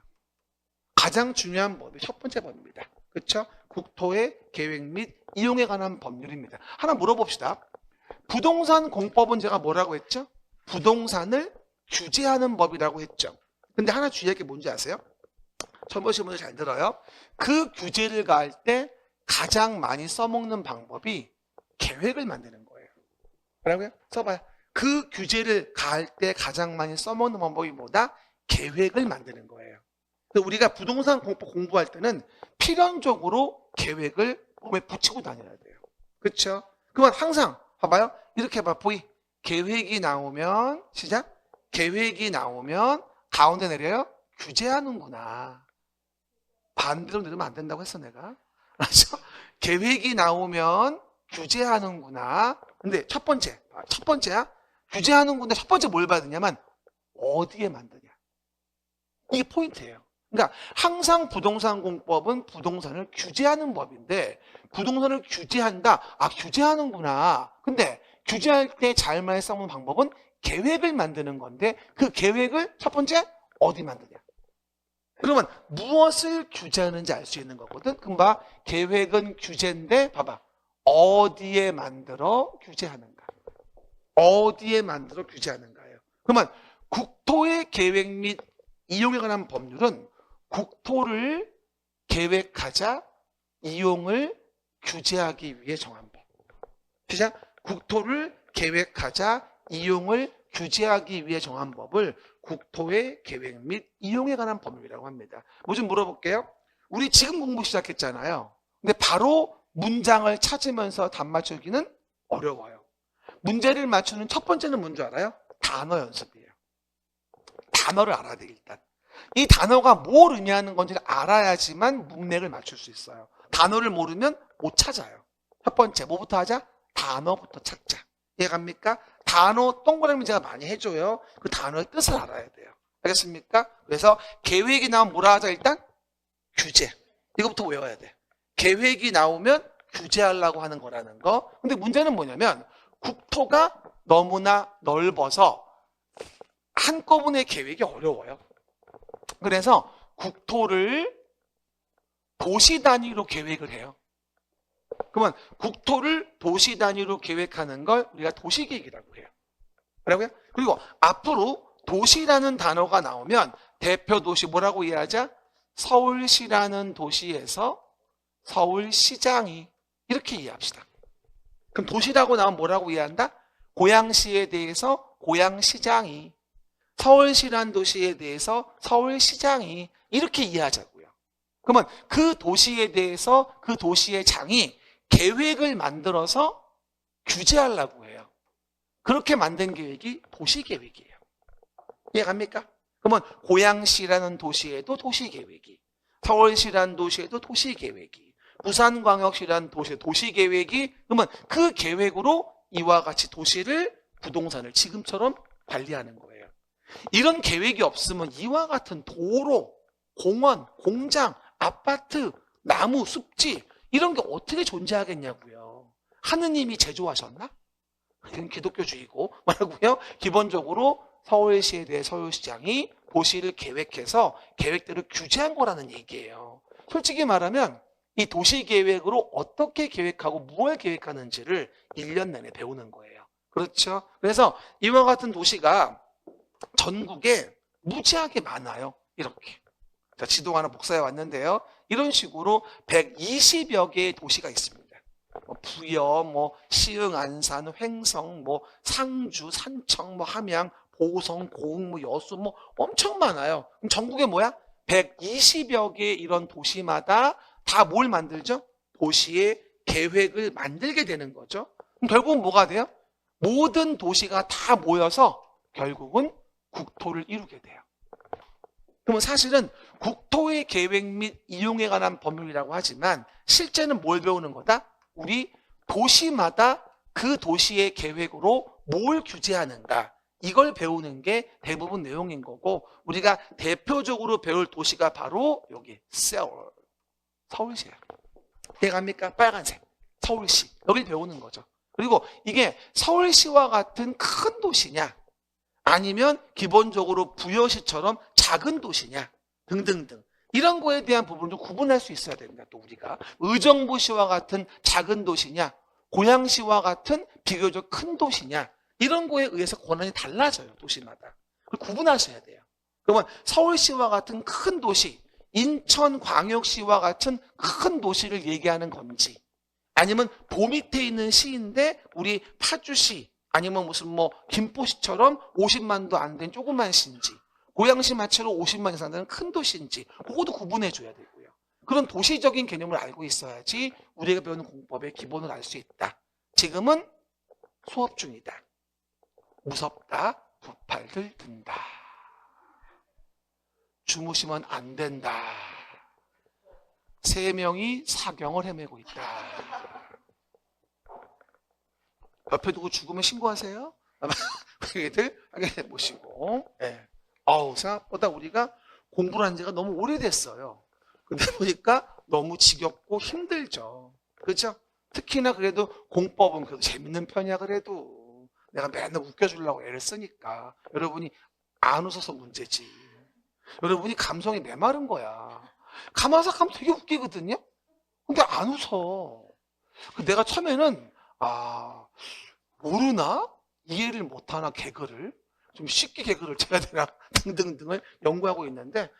가장 중요한 법이 첫 번째 법입니다. 그렇죠? 국토의 계획 및 이용에 관한 법률입니다. 하나 물어봅시다. 부동산 공법은 제가 뭐라고 했죠? 부동산을 규제하는 법이라고 했죠. 근데 하나 주의할 게 뭔지 아세요? 처음 보시는 분들 잘 들어요. 그 규제를 가할 때 가장 많이 써먹는 방법이 계획을 만드는 거예요. 뭐라고요? 써봐요. 그 규제를 가할 때 가장 많이 써먹는 방법이 뭐다? 계획을 만드는 거예요. 우리가 부동산 공법 공부할 때는 필연적으로 계획을 몸에 붙이고 다녀야 돼요. 그렇죠? 그러면 항상 봐봐요. 이렇게 봐. 보이. 계획이 나오면 시작. 계획이 나오면 가운데 내려요. 규제하는구나. 반대로 내리면 안 된다고 했어 내가. 알았죠? 계획이 나오면 규제하는구나. 근데 첫 번째야. 규제하는구나. 첫 번째 뭘 받느냐면 어디에 만드냐. 이게 포인트예요. 그러니까 항상 부동산 공법은 부동산을 규제하는 법인데 부동산을 규제한다. 아, 규제하는구나. 근데 규제할 때 잘 많이 써먹는 방법은 계획을 만드는 건데 그 계획을 첫 번째 어디 만드냐. 그러면 무엇을 규제하는지 알 수 있는 거거든. 그럼 계획은 규제인데 봐봐. 어디에 만들어 규제하는가. 어디에 만들어 규제하는가예요. 그러면 국토의 계획 및 이용에 관한 법률은 국토를 계획하자 이용을 규제하기 위해 정한 법. 시작. 국토를 계획하자 이용을 규제하기 위해 정한 법을 국토의 계획 및 이용에 관한 법률이라고 합니다. 뭐 좀 물어볼게요. 우리 지금 공부 시작했잖아요. 근데 바로 문장을 찾으면서 답 맞추기는 어려워요. 문제를 맞추는 첫 번째는 뭔지 알아요? 단어 연습이에요. 단어를 알아야 돼 일단. 이 단어가 뭘 의미하는 건지를 알아야지만 문맥을 맞출 수 있어요. 단어를 모르면 못 찾아요. 첫 번째 뭐부터 하자? 단어부터 찾자. 이해갑니까? 단어 동그라미 제가 많이 해줘요. 그 단어의 뜻을 알아야 돼요. 알겠습니까? 그래서 계획이 나오면 뭐라 하자 일단? 규제. 이거부터 외워야 돼. 계획이 나오면 규제하려고 하는 거라는 거. 근데 문제는 뭐냐면 국토가 너무나 넓어서 한꺼번에 계획이 어려워요. 그래서 국토를 도시 단위로 계획을 해요. 그러면 국토를 도시 단위로 계획하는 걸 우리가 도시계획이라고 해요. 뭐라고요? 그리고 앞으로 도시라는 단어가 나오면 대표 도시 뭐라고 이해하자? 서울시라는 도시에서 서울시장이 이렇게 이해합시다. 그럼 도시라고 나오면 뭐라고 이해한다? 고양시에 대해서 고양시장이, 서울시라는 도시에 대해서 서울시장이 이렇게 이해하자고요. 그러면 그 도시에 대해서 그 도시의 장이 계획을 만들어서 규제하려고 해요. 그렇게 만든 계획이 도시계획이에요. 이해갑니까? 그러면 고양시라는 도시에도 도시계획이, 서울시라는 도시에도 도시계획이, 부산광역시라는 도시에 도시계획이, 그러면 그 계획으로 이와 같이 도시를, 부동산을 지금처럼 관리하는 거예요. 이런 계획이 없으면 이와 같은 도로, 공원, 공장, 아파트, 나무, 숲지 이런 게 어떻게 존재하겠냐고요. 하느님이 제조하셨나? 이건 기독교주의고 뭐라고요? 기본적으로 서울시에 대해 서울시장이 도시를 계획해서 계획대로 규제한 거라는 얘기예요. 솔직히 말하면 이 도시계획으로 어떻게 계획하고 무엇을 계획하는지를 1년 내내 배우는 거예요. 그렇죠? 그래서 이와 같은 도시가 전국에 무지하게 많아요. 이렇게. 자, 지도 하나 복사해 왔는데요. 이런 식으로 120여 개의 도시가 있습니다. 부여, 시흥, 안산, 횡성, 상주, 산청, 함양, 보성, 고흥, 여수, 엄청 많아요. 그럼 전국에 뭐야? 120여 개의 이런 도시마다 다 뭘 만들죠? 도시의 계획을 만들게 되는 거죠. 그럼 결국은 뭐가 돼요? 모든 도시가 다 모여서 결국은 국토를 이루게 돼요. 그러면 사실은 국토의 계획 및 이용에 관한 법률이라고 하지만 실제는 뭘 배우는 거다? 우리 도시마다 그 도시의 계획으로 뭘 규제하는가, 이걸 배우는 게 대부분 내용인 거고, 우리가 대표적으로 배울 도시가 바로 여기 서울, 서울시예요. 대갑니까? 빨간색 서울시, 여기 배우는 거죠. 그리고 이게 서울시와 같은 큰 도시냐, 아니면 기본적으로 부여시처럼 작은 도시냐 등등등, 이런 거에 대한 부분을 좀 구분할 수 있어야 됩니다. 또 우리가 의정부시와 같은 작은 도시냐, 고양시와 같은 비교적 큰 도시냐, 이런 거에 의해서 권한이 달라져요. 도시마다. 그걸 구분하셔야 돼요. 그러면 서울시와 같은 큰 도시, 인천광역시와 같은 큰 도시를 얘기하는 건지, 아니면 도 밑에 있는 시인데 우리 파주시, 아니면 무슨 김포시처럼 50만도 안 된 조그만 시인지, 고양시 마치로 50만 이상 되는 큰 도시인지, 그것도 구분해 줘야 되고요. 그런 도시적인 개념을 알고 있어야지 우리가 배우는 공법의 기본을 알 수 있다. 지금은 수업 중이다. 무섭다. 두 팔들 든다. 주무시면 안 된다. 3명이 사경을 헤매고 있다. 옆에 두고 죽으면 신고하세요. 얘들 하게 보시고. 네. 생각보다 우리가 공부를 한 지가 너무 오래됐어요. 근데 보니까 너무 지겹고 힘들죠. 그렇죠? 특히나 그래도 공법은 그래도 재밌는 편이야. 그래도 내가 맨날 웃겨주려고 애를 쓰니까 여러분이 안 웃어서 문제지. 여러분이 감성이 메마른 거야. 가만히 생각하면 되게 웃기거든요. 근데 안 웃어. 내가 처음에는 모르나? 이해를 못하나 개그를? 좀 쉽게 개그를 쳐야 되나? 등등등을 연구하고 있는데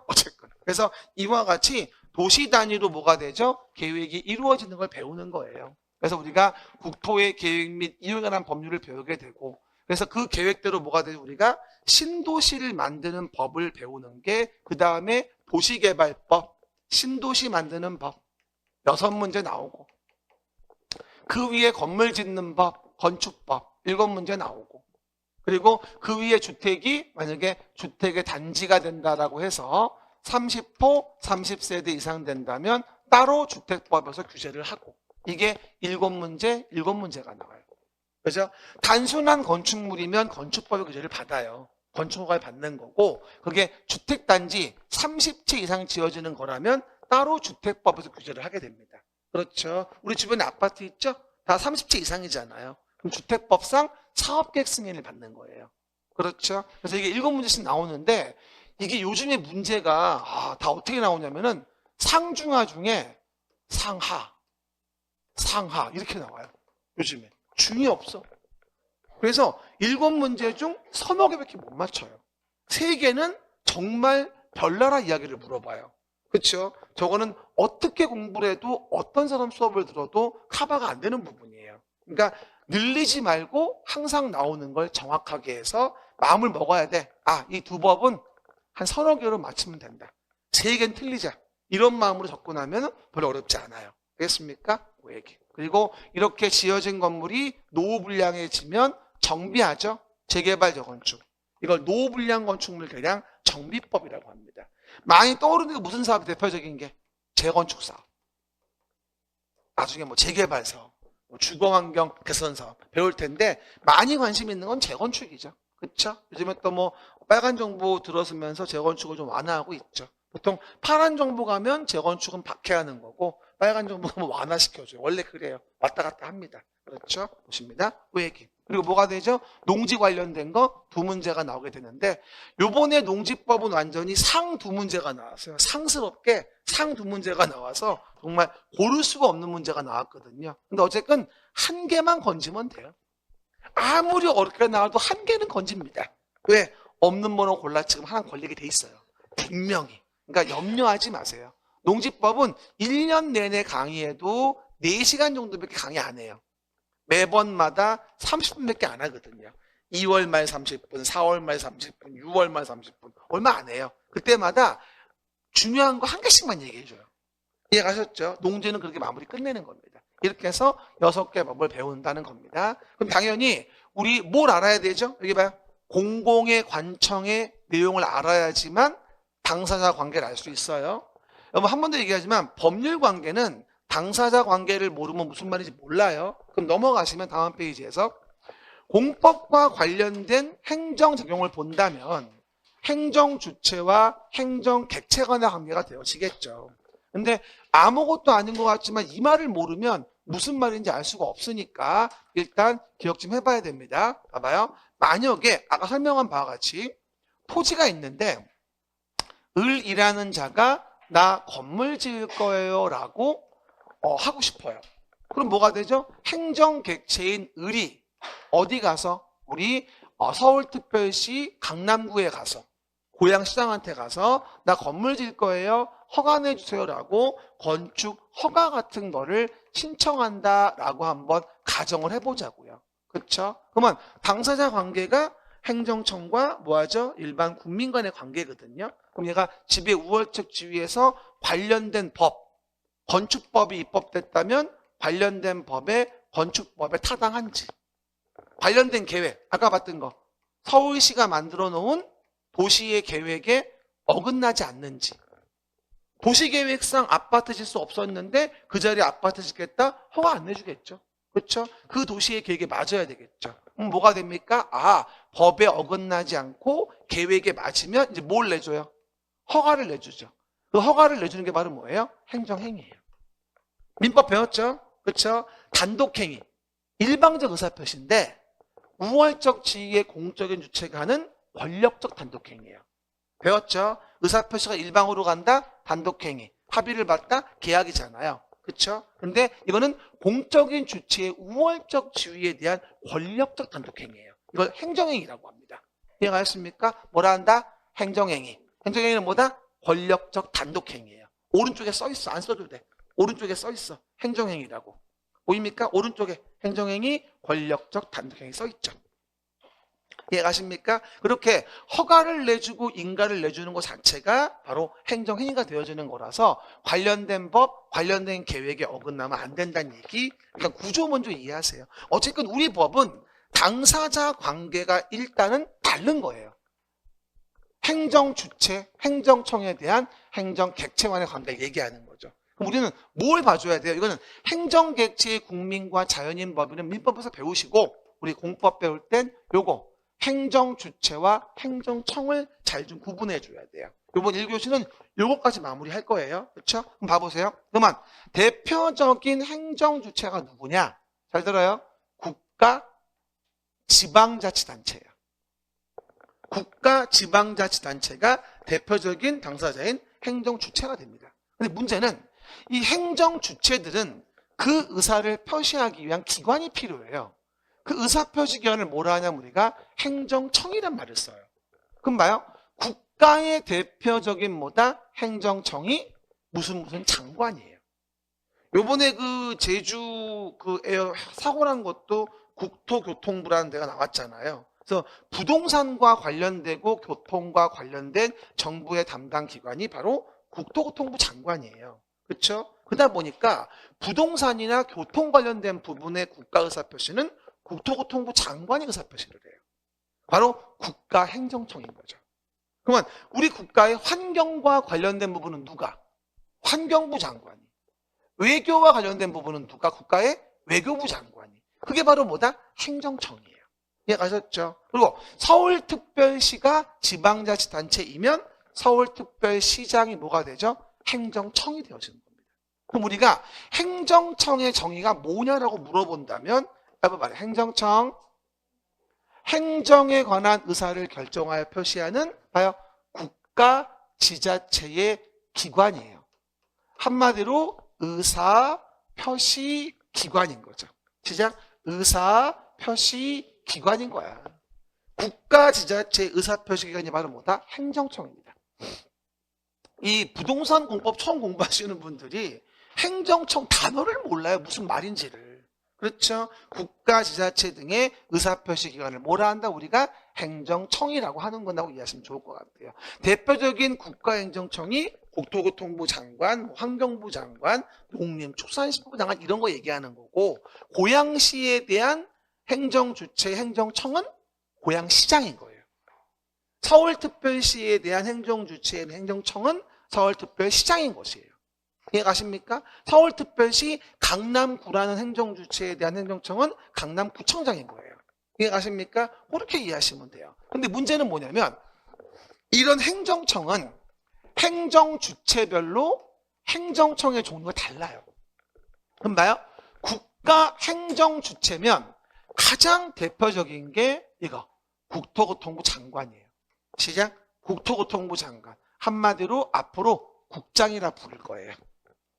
어쨌거나. 그래서 이와 같이 도시 단위로 뭐가 되죠? 계획이 이루어지는 걸 배우는 거예요. 그래서 우리가 국토의 계획 및 이용에 관한 법률을 배우게 되고, 그래서 그 계획대로 뭐가 되죠? 우리가 신도시를 만드는 법을 배우는 게, 그 다음에 도시개발법, 신도시 만드는 법 6문제 나오고, 그 위에 건물 짓는 법, 건축법 7문제 나오고, 그리고 그 위에 주택이 만약에 주택의 단지가 된다라고 해서 30호, 30세대 이상 된다면 따로 주택법에서 규제를 하고, 이게 7문제가 나와요. 그죠? 단순한 건축물이면 건축법의 규제를 받아요. 건축허가를 받는 거고, 그게 주택단지 30채 이상 지어지는 거라면 따로 주택법에서 규제를 하게 됩니다. 그렇죠? 우리 주변에 아파트 있죠? 다 30채 이상이잖아요. 그럼 주택법상 사업계획 승인을 받는 거예요. 그렇죠? 그래서 이게 7문제씩 나오는데, 이게 요즘에 문제가 다 어떻게 나오냐면은 상중하 중에 상하 이렇게 나와요. 요즘에 중이 없어. 그래서 7문제 중 서너 개밖에 못 맞춰요. 3개는 정말 별나라 이야기를 물어봐요. 그렇죠? 저거는 어떻게 공부를 해도 어떤 사람 수업을 들어도 커버가 안 되는 부분이에요. 그러니까 늘리지 말고 항상 나오는 걸 정확하게 해서 마음을 먹어야 돼. 이 두 법은 한 서너 개로 맞추면 된다. 3개는 틀리자. 이런 마음으로 접근하면 별로 어렵지 않아요. 알겠습니까? 그 얘기. 그리고 이렇게 지어진 건물이 노후불량해지면 정비하죠. 재개발 재건축. 이걸 노후불량 건축물 개량 정비법이라고 합니다. 많이 떠오르는 게 무슨 사업이 대표적인 게? 재건축 사업. 나중에 재개발 사업, 주거환경 개선 사업 배울 텐데, 많이 관심 있는 건 재건축이죠. 그렇죠? 요즘에 또 빨간 정부 들어서면서 재건축을 좀 완화하고 있죠. 보통 파란 정부 가면 재건축은 박해하는 거고, 빨간 정부가 완화시켜줘요. 원래 그래요. 왔다 갔다 합니다. 그렇죠? 보십니다. 그 얘기. 그리고 뭐가 되죠? 농지 관련된 거 2문제가 나오게 되는데, 요번에 농지법은 완전히 상 2문제가 나왔어요. 상스럽게 상 2문제가 나와서 정말 고를 수가 없는 문제가 나왔거든요. 근데 어쨌든 1개만 건지면 돼요. 아무리 어렵게 나와도 1개는 건집니다. 왜? 없는 번호 골라 지금 하나 걸리게 돼 있어요. 분명히. 그러니까 염려하지 마세요. 농지법은 1년 내내 강의해도 4시간 정도밖에 강의 안 해요. 매번마다 30분밖에 안 하거든요. 2월 말 30분, 4월 말 30분, 6월 말 30분. 얼마 안 해요. 그때마다 중요한 거 한 개씩만 얘기해줘요. 이해가셨죠? 농지는 그렇게 마무리 끝내는 겁니다. 이렇게 해서 6개 법을 배운다는 겁니다. 그럼 당연히 우리 뭘 알아야 되죠? 여기 봐요. 공공의 관청의 내용을 알아야지만 당사자 관계를 알 수 있어요. 여러분 한 번 더 얘기하지만 법률 관계는 당사자 관계를 모르면 무슨 말인지 몰라요. 그럼 넘어가시면 다음 페이지에서 공법과 관련된 행정 적용을 본다면 행정 주체와 행정 객체 간의 관계가 되어지겠죠. 근데 아무것도 아닌 것 같지만 이 말을 모르면 무슨 말인지 알 수가 없으니까 일단 기억 좀 해봐야 됩니다. 봐봐요. 만약에 아까 설명한 바와 같이 토지가 있는데 을이라는 자가 나 건물 지을 거예요 라고 하고 싶어요. 그럼 뭐가 되죠? 행정객체인 을이 어디 가서 우리 서울특별시 강남구에 가서 고양시장한테 가서 나 건물 지을 거예요 허가내 주세요 라고 건축 허가 같은 거를 신청한다라고 한번 가정을 해보자고요. 그렇죠? 그러면 당사자 관계가 행정청과 뭐하죠? 일반 국민 간의 관계거든요. 그럼 얘가 집의 우월적 지위에서 관련된 법, 건축법이 입법됐다면 관련된 법에 건축법에 타당한지, 관련된 계획, 아까 봤던 거 서울시가 만들어 놓은 도시의 계획에 어긋나지 않는지, 도시계획상 아파트 질 수 없었는데 그 자리에 아파트 짓겠다? 허가 안 내주겠죠. 그렇죠? 그 도시의 계획에 맞아야 되겠죠. 뭐가 됩니까? 법에 어긋나지 않고 계획에 맞으면 이제 뭘 내줘요? 허가를 내주죠. 그 허가를 내주는 게 바로 뭐예요? 행정행위예요. 민법 배웠죠? 그렇죠? 단독행위. 일방적 의사표시인데 우월적 지위의 공적인 주체가 하는 권력적 단독행위예요. 배웠죠? 의사표시가 일방으로 간다? 단독행위. 합의를 받다? 계약이잖아요. 그렇죠? 근데 이거는 공적인 주체의 우월적 지위에 대한 권력적 단독행위예요. 이걸 행정행위라고 합니다. 이해가셨습니까? 뭐라 한다? 행정행위. 행정행위는 뭐다? 권력적 단독행위예요. 오른쪽에 써있어. 안 써도 돼. 오른쪽에 써있어. 행정행위라고. 보입니까? 오른쪽에 행정행위, 권력적 단독행위 써있죠. 이해가십니까? 그렇게 허가를 내주고 인가를 내주는 것 자체가 바로 행정행위가 되어지는 거라서 관련된 법, 관련된 계획에 어긋나면 안 된다는 얘기. 그러니까 구조 먼저 이해하세요. 어쨌든 우리 법은 당사자 관계가 일단은 다른 거예요. 행정주체, 행정청에 대한 행정객체와의 관계를 얘기하는 거죠. 그럼 우리는 뭘 봐줘야 돼요? 이거는 행정객체의 국민과 자연인 법인은 민법에서 배우시고 우리 공법 배울 땐 요거 행정주체와 행정청을 잘 좀 구분해 줘야 돼요. 이번 1교시는 요거까지 마무리할 거예요. 그렇죠? 그럼 봐보세요. 그러면 대표적인 행정주체가 누구냐? 잘 들어요. 국가 지방자치단체예요. 국가 지방자치단체가 대표적인 당사자인 행정주체가 됩니다. 근데 문제는 이 행정주체들은 그 의사를 표시하기 위한 기관이 필요해요. 그 의사표시기관을 뭐라 하냐면 우리가 행정청이란 말을 써요. 그럼 봐요. 국가의 대표적인 뭐다? 행정청이 무슨 장관이에요. 요번에 그 제주 그 사고 난 것도 국토교통부라는 데가 나왔잖아요. 그래서 부동산과 관련되고 교통과 관련된 정부의 담당 기관이 바로 국토교통부 장관이에요. 그렇죠? 그러다 보니까 부동산이나 교통 관련된 부분의 국가 의사표시는 국토교통부 장관이 의사표시를 해요. 바로 국가행정청인 거죠. 그러면 우리 국가의 환경과 관련된 부분은 누가? 환경부 장관이. 외교와 관련된 부분은 누가? 국가의 외교부 장관이. 그게 바로 뭐다? 행정청이에요. 이해가셨죠? 그리고 서울특별시가 지방자치단체이면 서울특별시장이 뭐가 되죠? 행정청이 되어지는 겁니다. 그럼 우리가 행정청의 정의가 뭐냐라고 물어본다면 여러분 말해 행정청, 행정에 관한 의사를 결정하여 표시하는 봐요. 국가 지자체의 기관이에요. 한마디로 의사 표시 기관인 거죠. 시작. 의사 표시 기관인 거야. 국가 지자체 의사 표시 기관이 바로 뭐다? 행정청입니다. 이 부동산 공법 처음 공부하시는 분들이 행정청 단어를 몰라요. 무슨 말인지를. 그렇죠? 국가, 지자체 등의 의사표시 기관을 뭐라 한다? 우리가 행정청이라고 하는 거라고 이해하시면 좋을 것 같아요. 대표적인 국가행정청이 국토교통부 장관, 환경부 장관, 농림축산식품부 장관 이런 거 얘기하는 거고, 고양시에 대한 행정주체, 행정청은 고양시장인 거예요. 서울특별시에 대한 행정주체, 행정청은 서울특별시장인 것이에요. 이해가십니까? 서울특별시 강남구라는 행정주체에 대한 행정청은 강남구청장인 거예요. 이해가십니까? 그렇게 이해하시면 돼요. 근데 문제는 뭐냐면 이런 행정청은 행정주체별로 행정청의 종류가 달라요. 그럼 봐요. 국가 행정주체면 가장 대표적인 게 이거 국토교통부 장관이에요. 시작. 국토교통부 장관. 한마디로 앞으로 국장이라 부를 거예요.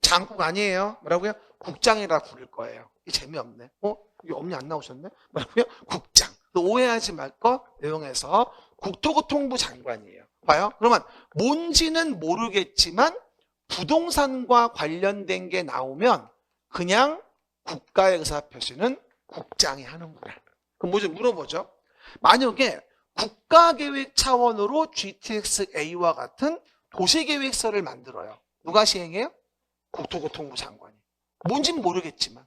장국 아니에요. 뭐라고요? 국장이라 부를 거예요. 이 재미없네. 이게 엄니 안 나오셨네? 뭐라고요? 국장. 오해하지 말 거 내용에서 국토교통부 장관이에요. 봐요. 그러면 뭔지는 모르겠지만 부동산과 관련된 게 나오면 그냥 국가의 의사표시는 국장이 하는구나. 그럼 뭐좀 물어보죠. 만약에 국가계획 차원으로 GTX-A와 같은 도시계획서를 만들어요. 누가 시행해요? 국토교통부 장관이. 뭔진 모르겠지만.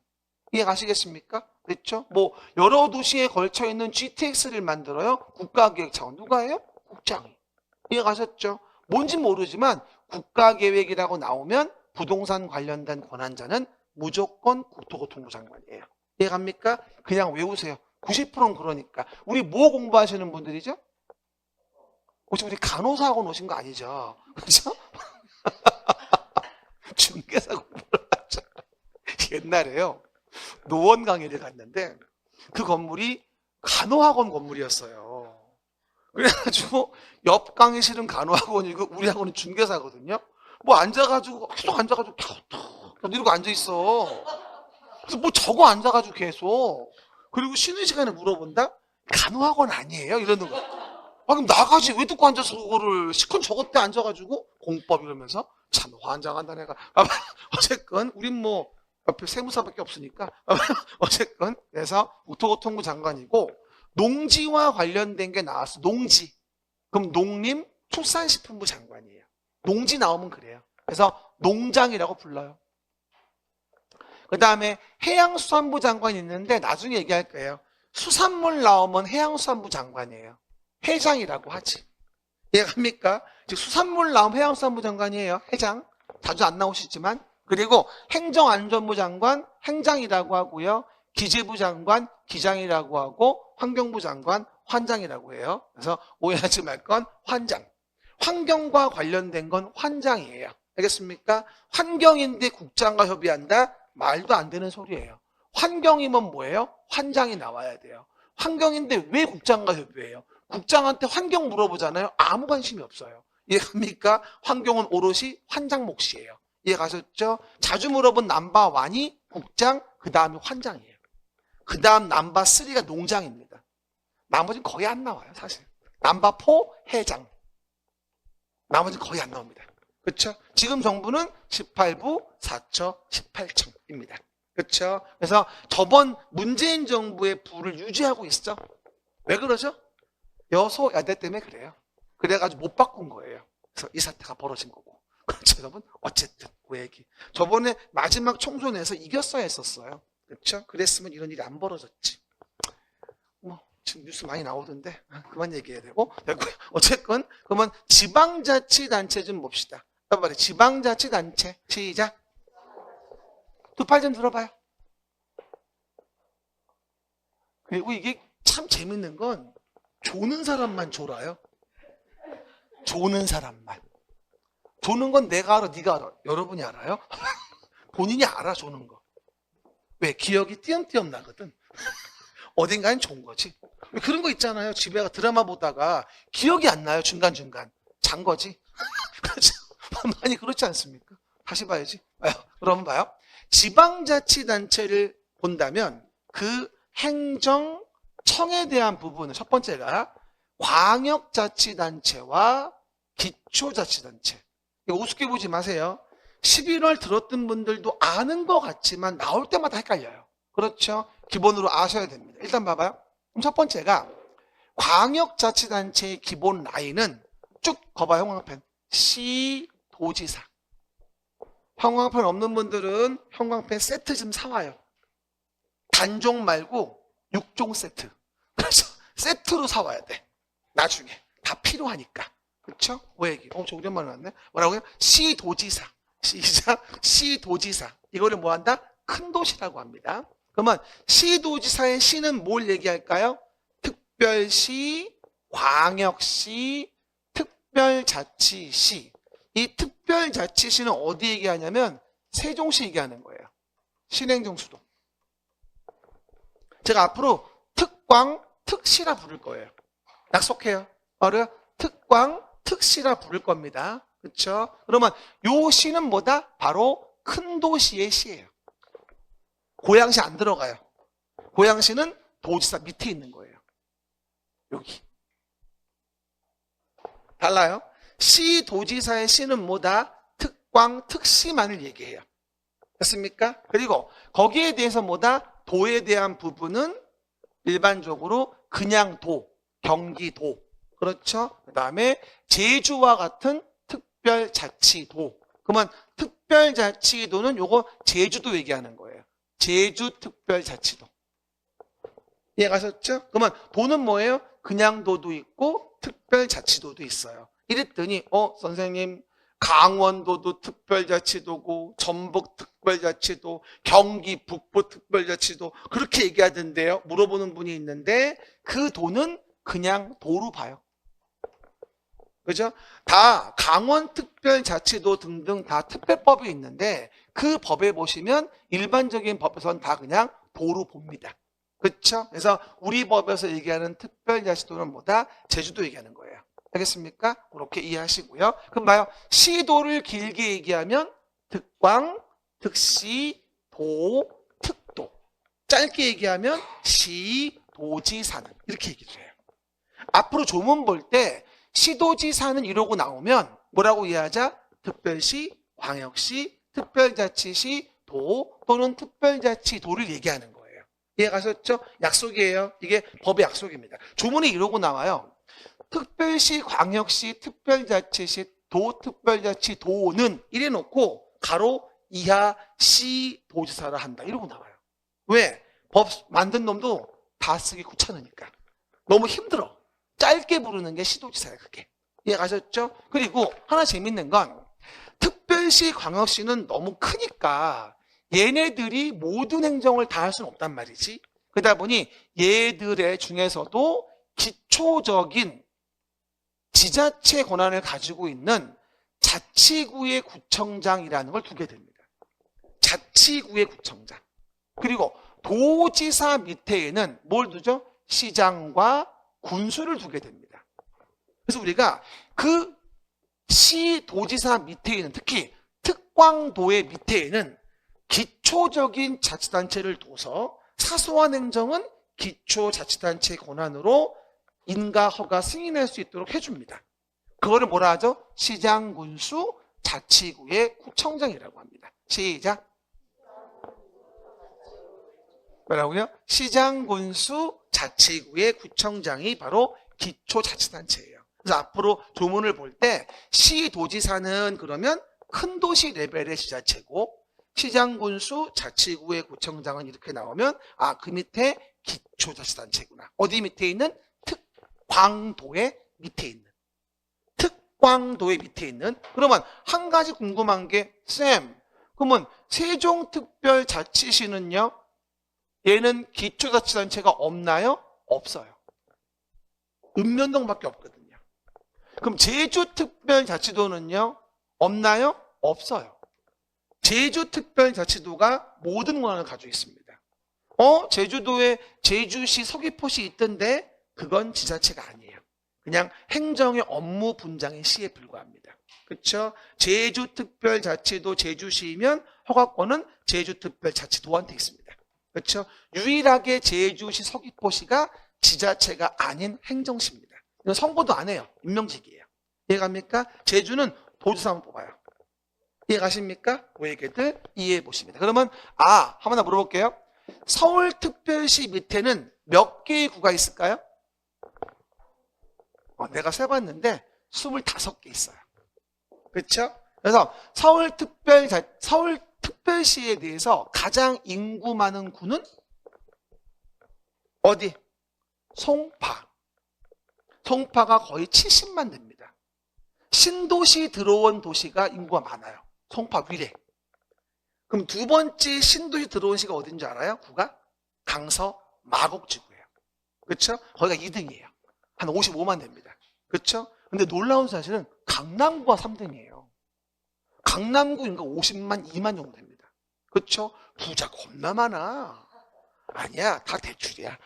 이해가시겠습니까? 그렇죠? 뭐 여러 도시에 걸쳐 있는 GTX를 만들어요. 국가계획 차원. 누가 해요? 국장이. 이해가셨죠? 뭔진 모르지만 국가계획이라고 나오면 부동산 관련된 권한자는 무조건 국토교통부 장관이에요. 이해갑니까? 그냥 외우세요. 90%는 그러니까. 우리 뭐 공부하시는 분들이죠? 혹시 우리 간호사학원 오신 거 아니죠? 그렇죠? 중개사 공부를 하죠. 옛날에요. 노원 강의를 갔는데 그 건물이 간호학원 건물이었어요. 그래가지고 옆 강의실은 간호학원이고 우리 학원은 중개사거든요. 뭐 앉아가지고 계속 앉아가지고 이러고 앉아있어. 그래서 뭐 저거 앉아가지고 계속. 그리고 쉬는 시간에 물어본다? 간호학원 아니에요? 이러는 거. 그럼 나가지 왜 듣고 앉아서 그거를 시컨 저것 때 앉아가지고 공법 이러면서 참 환장한다 내가. 어쨌건 우린 뭐 옆에 세무사밖에 없으니까 어쨌건 그래서 국토교통부 장관이고 농지와 관련된 게 나왔어. 농지. 그럼 농림축산식품부 장관이에요. 농지 나오면 그래요. 그래서 농장이라고 불러요. 그 다음에 해양수산부 장관이 있는데 나중에 얘기할 거예요. 수산물 나오면 해양수산부 장관이에요. 회장이라고 하지. 이해갑니까? 즉 수산물 나오면 해양수산부 장관이에요. 회장. 자주 안 나오시지만. 그리고 행정안전부 장관, 행장이라고 하고요. 기재부 장관, 기장이라고 하고 환경부 장관, 환장이라고 해요. 그래서 오해하지 말 건 환장. 환경과 관련된 건 환장이에요. 알겠습니까? 환경인데 국장과 협의한다? 말도 안 되는 소리예요. 환경이면 뭐예요? 환장이 나와야 돼요. 환경인데 왜 국장과 협의해요? 국장한테 환경 물어보잖아요. 아무 관심이 없어요. 이해갑니까? 환경은 오롯이 환장 몫이에요. 이해가셨죠? 자주 물어본 넘버1이 국장, 그 다음이 환장이에요. 그 다음 넘버3가 농장입니다. 나머지는 거의 안 나와요, 사실. 넘버4 해장. 나머지는 거의 안 나옵니다. 그렇죠? 지금 정부는 18부, 4처, 18청입니다. 그렇죠? 그래서 저번 문재인 정부의 부를 유지하고 있어. 왜 그러죠? 여소야대 때문에 그래요. 그래가지고 못 바꾼 거예요. 그래서 이 사태가 벌어진 거고. 그렇죠, 여러분? 어쨌든 그 얘기. 저번에 마지막 총선에서 이겼어야 했었어요. 그렇죠? 그랬으면 이런 일이 안 벌어졌지. 뭐 지금 뉴스 많이 나오던데 그만 얘기해야 되고. 어쨌건 그러면 지방자치단체 좀 봅시다. 빨리 지방자치단체 시작. 두 팔 좀 들어봐요. 그리고 이게 참 재밌는 건 조는 사람만 졸아요. 조는 사람만. 조는 건 내가 알아, 네가 알아. 여러분이 알아요? 본인이 알아, 조는 거. 왜? 기억이 띄엄띄엄 나거든. 어딘가엔 좋은 거지. 왜 그런 거 있잖아요. 집에 가 드라마 보다가 기억이 안 나요, 중간중간. 잔 거지. 그렇죠? 많이 그렇지 않습니까? 다시 봐야지. 그러면 봐요. 지방자치단체를 본다면 그 행정청에 대한 부분은 첫 번째가 광역자치단체와 기초자치단체. 이거 우습게 보지 마세요. 11월 들었던 분들도 아는 것 같지만 나올 때마다 헷갈려요. 그렇죠? 기본으로 아셔야 됩니다. 일단 봐봐요. 그럼 첫 번째가 광역자치단체의 기본 라인은 쭉 거봐요. 형광펜. 시, 도지사. 형광펜 없는 분들은 형광펜 세트 좀 사와요. 단종 말고 6종 세트. 그래서 세트로 사와야 돼. 나중에. 다 필요하니까. 그렇죠? 그 얘기. 저 오랜만에 왔네. 뭐라고요? 시도지사. 시작. 시도지사. 이거를 뭐 한다? 큰 도시라고 합니다. 그러면 시도지사의 시는 뭘 얘기할까요? 특별시, 광역시, 특별자치시. 이 특별자치시는 어디 얘기하냐면 세종시 얘기하는 거예요. 신행정수도. 제가 앞으로 특광, 특시라 부를 거예요. 약속해요. 어려요? 특광, 특시라 부를 겁니다. 그렇죠? 그러면 요 시는 뭐다? 바로 큰 도시의 시예요. 고양시 안 들어가요. 고양시는 도지사 밑에 있는 거예요. 여기. 달라요? 시 도지사의 시는 뭐다? 특광, 특시만을 얘기해요. 됐습니까? 그리고 거기에 대해서 뭐다? 도에 대한 부분은 일반적으로 그냥 도, 경기도. 그렇죠? 그 다음에 제주와 같은 특별자치도. 그러면 특별자치도는 요거 제주도 얘기하는 거예요. 제주특별자치도. 이해가셨죠? 그러면 도는 뭐예요? 그냥 도도 있고 특별자치도도 있어요. 이랬더니 선생님 강원도도 특별자치도고 전북 특별자치도, 경기 북부 특별자치도 그렇게 얘기하던데요. 물어보는 분이 있는데 그 도는 그냥 도로 봐요. 그죠? 다 강원특별자치도 등등 다 특별법이 있는데 그 법에 보시면 일반적인 법에서는 다 그냥 도로 봅니다. 그렇죠? 그래서 우리 법에서 얘기하는 특별자치도는 뭐다? 제주도 얘기하는 거예요. 알겠습니까? 그렇게 이해하시고요. 그럼 봐요. 시도를 길게 얘기하면 특광, 특시, 도, 특도. 짧게 얘기하면 시, 도지사는 이렇게 얘기를 해요. 앞으로 조문 볼 때 시도지사는 이러고 나오면 뭐라고 이해하자? 특별시, 광역시, 특별자치시, 도 또는 특별자치도를 얘기하는 거예요. 이해가셨죠? 약속이에요. 이게 법의 약속입니다. 조문이 이러고 나와요. 특별시, 광역시, 특별자치시, 도, 특별자치도는 이래 놓고 가로 이하 시 도지사를 한다. 이러고 나와요. 왜? 법 만든 놈도 다 쓰기 귀찮으니까. 너무 힘들어. 짧게 부르는 게 시도지사예요. 그게. 이해가셨죠? 그리고 하나 재밌는 건 특별시, 광역시는 너무 크니까 얘네들이 모든 행정을 다 할 수는 없단 말이지. 그러다 보니 얘들의 중에서도 기초적인 지자체 권한을 가지고 있는 자치구의 구청장이라는 걸 두게 됩니다. 자치구의 구청장. 그리고 도지사 밑에는 뭘 두죠? 시장과 군수를 두게 됩니다. 그래서 우리가 그 시도지사 밑에 있는 특히 특광도의 밑에는 기초적인 자치단체를 둬서 사소한 행정은 기초자치단체 권한으로 인가, 허가, 승인할 수 있도록 해줍니다. 그거를 뭐라 하죠? 시장, 군수, 자치구의 구청장이라고 합니다. 시작. 뭐라고요? 시장, 군수, 자치구의 구청장이 바로 기초자치단체예요. 그래서 앞으로 조문을 볼 때 시도지사는 그러면 큰 도시 레벨의 지자체고 시장, 군수, 자치구의 구청장은 이렇게 나오면 그 밑에 기초자치단체구나. 어디 밑에 있는? 특광도의 밑에 있는. 특광도의 밑에 있는. 그러면 한 가지 궁금한 게 쌤, 그러면 세종특별자치시는요? 얘는 기초자치단체가 없나요? 없어요. 읍면동밖에 없거든요. 그럼 제주특별자치도는요? 없나요? 없어요. 제주특별자치도가 모든 권한을 가지고 있습니다. 제주도에 제주시 서귀포시 있던데 그건 지자체가 아니에요. 그냥 행정의 업무 분장의 시에 불과합니다. 그렇죠? 제주특별자치도 제주시이면 허가권은 제주특별자치도한테 있습니다. 그렇죠? 유일하게 제주시 서귀포시가 지자체가 아닌 행정시입니다. 이건 선거도 안 해요. 임명직이에요. 이해갑니까? 제주는 도지사 한번 뽑아요. 이해가십니까? 고액들 이해해 보십니다. 그러면 한번 더 물어볼게요. 서울특별시 밑에는 몇 개의 구가 있을까요? 내가 세봤는데 25개 있어요. 그렇죠? 그래서 서울특별시에 대해서 가장 인구 많은 구는 어디? 송파. 송파가 거의 70만 됩니다. 신도시 들어온 도시가 인구가 많아요. 송파 위례. 그럼 두 번째 신도시 들어온 시가 어딘지 알아요? 구가? 강서 마곡지구예요. 그렇죠? 거기가 2등이에요. 한 55만 됩니다. 그렇죠? 근데 놀라운 사실은 강남구가 3등이에요. 강남구 인구가 50만, 2만 정도 됩니다. 그렇죠? 부자 겁나 많아. 아니야, 다 대출이야.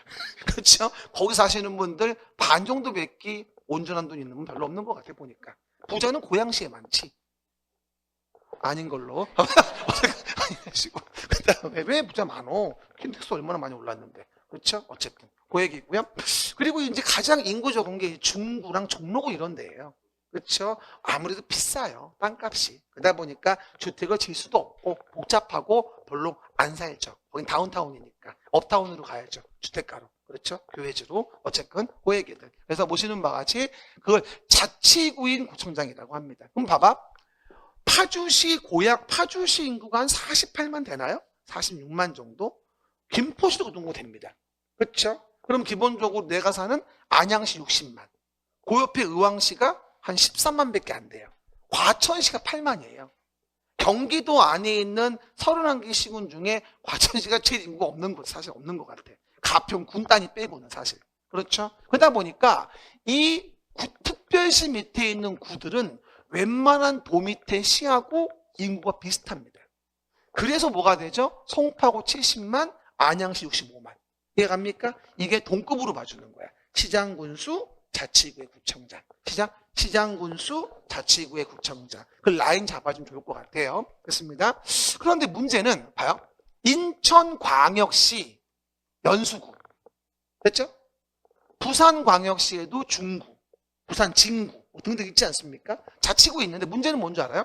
그렇죠? 거기 사시는 분들 반 정도 뵙기 온전한 돈 있는 분 별로 없는 것 같아 보니까. 부자는 고양시에 많지. 아닌 걸로. 그 다음에 왜 부자 많어? 킨텍스 얼마나 많이 올랐는데. 그렇죠? 어쨌든 그 얘기고요. 그리고 이제 가장 인구 적은 게 중구랑 종로구 이런 데예요. 그렇죠? 아무래도 비싸요. 땅값이. 그러다 보니까 주택을 질 수도 없고 복잡하고 별로 안 살죠. 거긴 다운타운이니까. 업타운으로 가야죠. 주택가로. 그렇죠? 교외지로. 어쨌든 그 얘기들. 그래서 보시는 바와 같이 그걸 자치구인 구청장이라고 합니다. 그럼 봐봐. 파주시 인구가 한 48만 되나요? 46만 정도? 김포시도 그 정도 됩니다. 그렇죠? 그럼 기본적으로 내가 사는 안양시 60만. 그 옆에 의왕시가 한 13만 밖에 안 돼요. 과천시가 8만이에요. 경기도 안에 있는 31개 시군 중에 과천시가 제일 인구가 없는 곳, 사실 없는 것 같아. 가평, 군단위 빼고는 사실. 그렇죠? 그러다 보니까 이 특별시 밑에 있는 구들은 웬만한 도 밑에 시하고 인구가 비슷합니다. 그래서 뭐가 되죠? 송파구 70만, 안양시 65만. 이해갑니까? 이게 동급으로 봐주는 거야. 시장군수, 자치구의 구청장. 시장군수, 자치구의 구청장. 그 라인 잡아주면 좋을 것 같아요. 그렇습니다. 그런데 문제는 봐요. 인천광역시 연수구. 됐죠? 부산광역시에도 중구, 부산 진구 등등 있지 않습니까? 자치구 있는데 문제는 뭔지 알아요?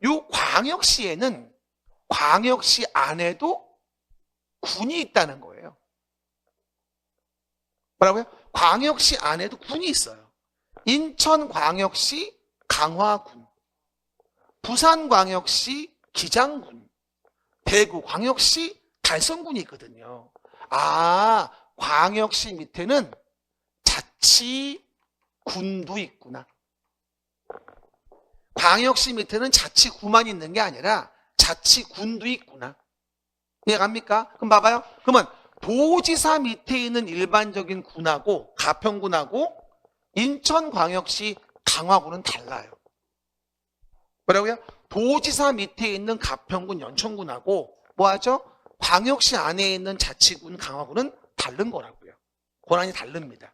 요 광역시에는 광역시 안에도 군이 있다는 거예요. 뭐라고요? 광역시 안에도 군이 있어요. 인천광역시 강화군, 부산광역시 기장군, 대구광역시 달성군이 있거든요. 광역시 밑에는 자치군도 있구나. 광역시 밑에는 자치구만 있는 게 아니라 자치군도 있구나. 이해갑니까? 그럼 봐봐요. 그러면 도지사 밑에 있는 일반적인 군하고 가평군하고 인천광역시 강화군은 달라요. 뭐라고요? 도지사 밑에 있는 가평군 연천군하고 뭐하죠? 광역시 안에 있는 자치군 강화군은 다른 거라고요. 권한이 다릅니다.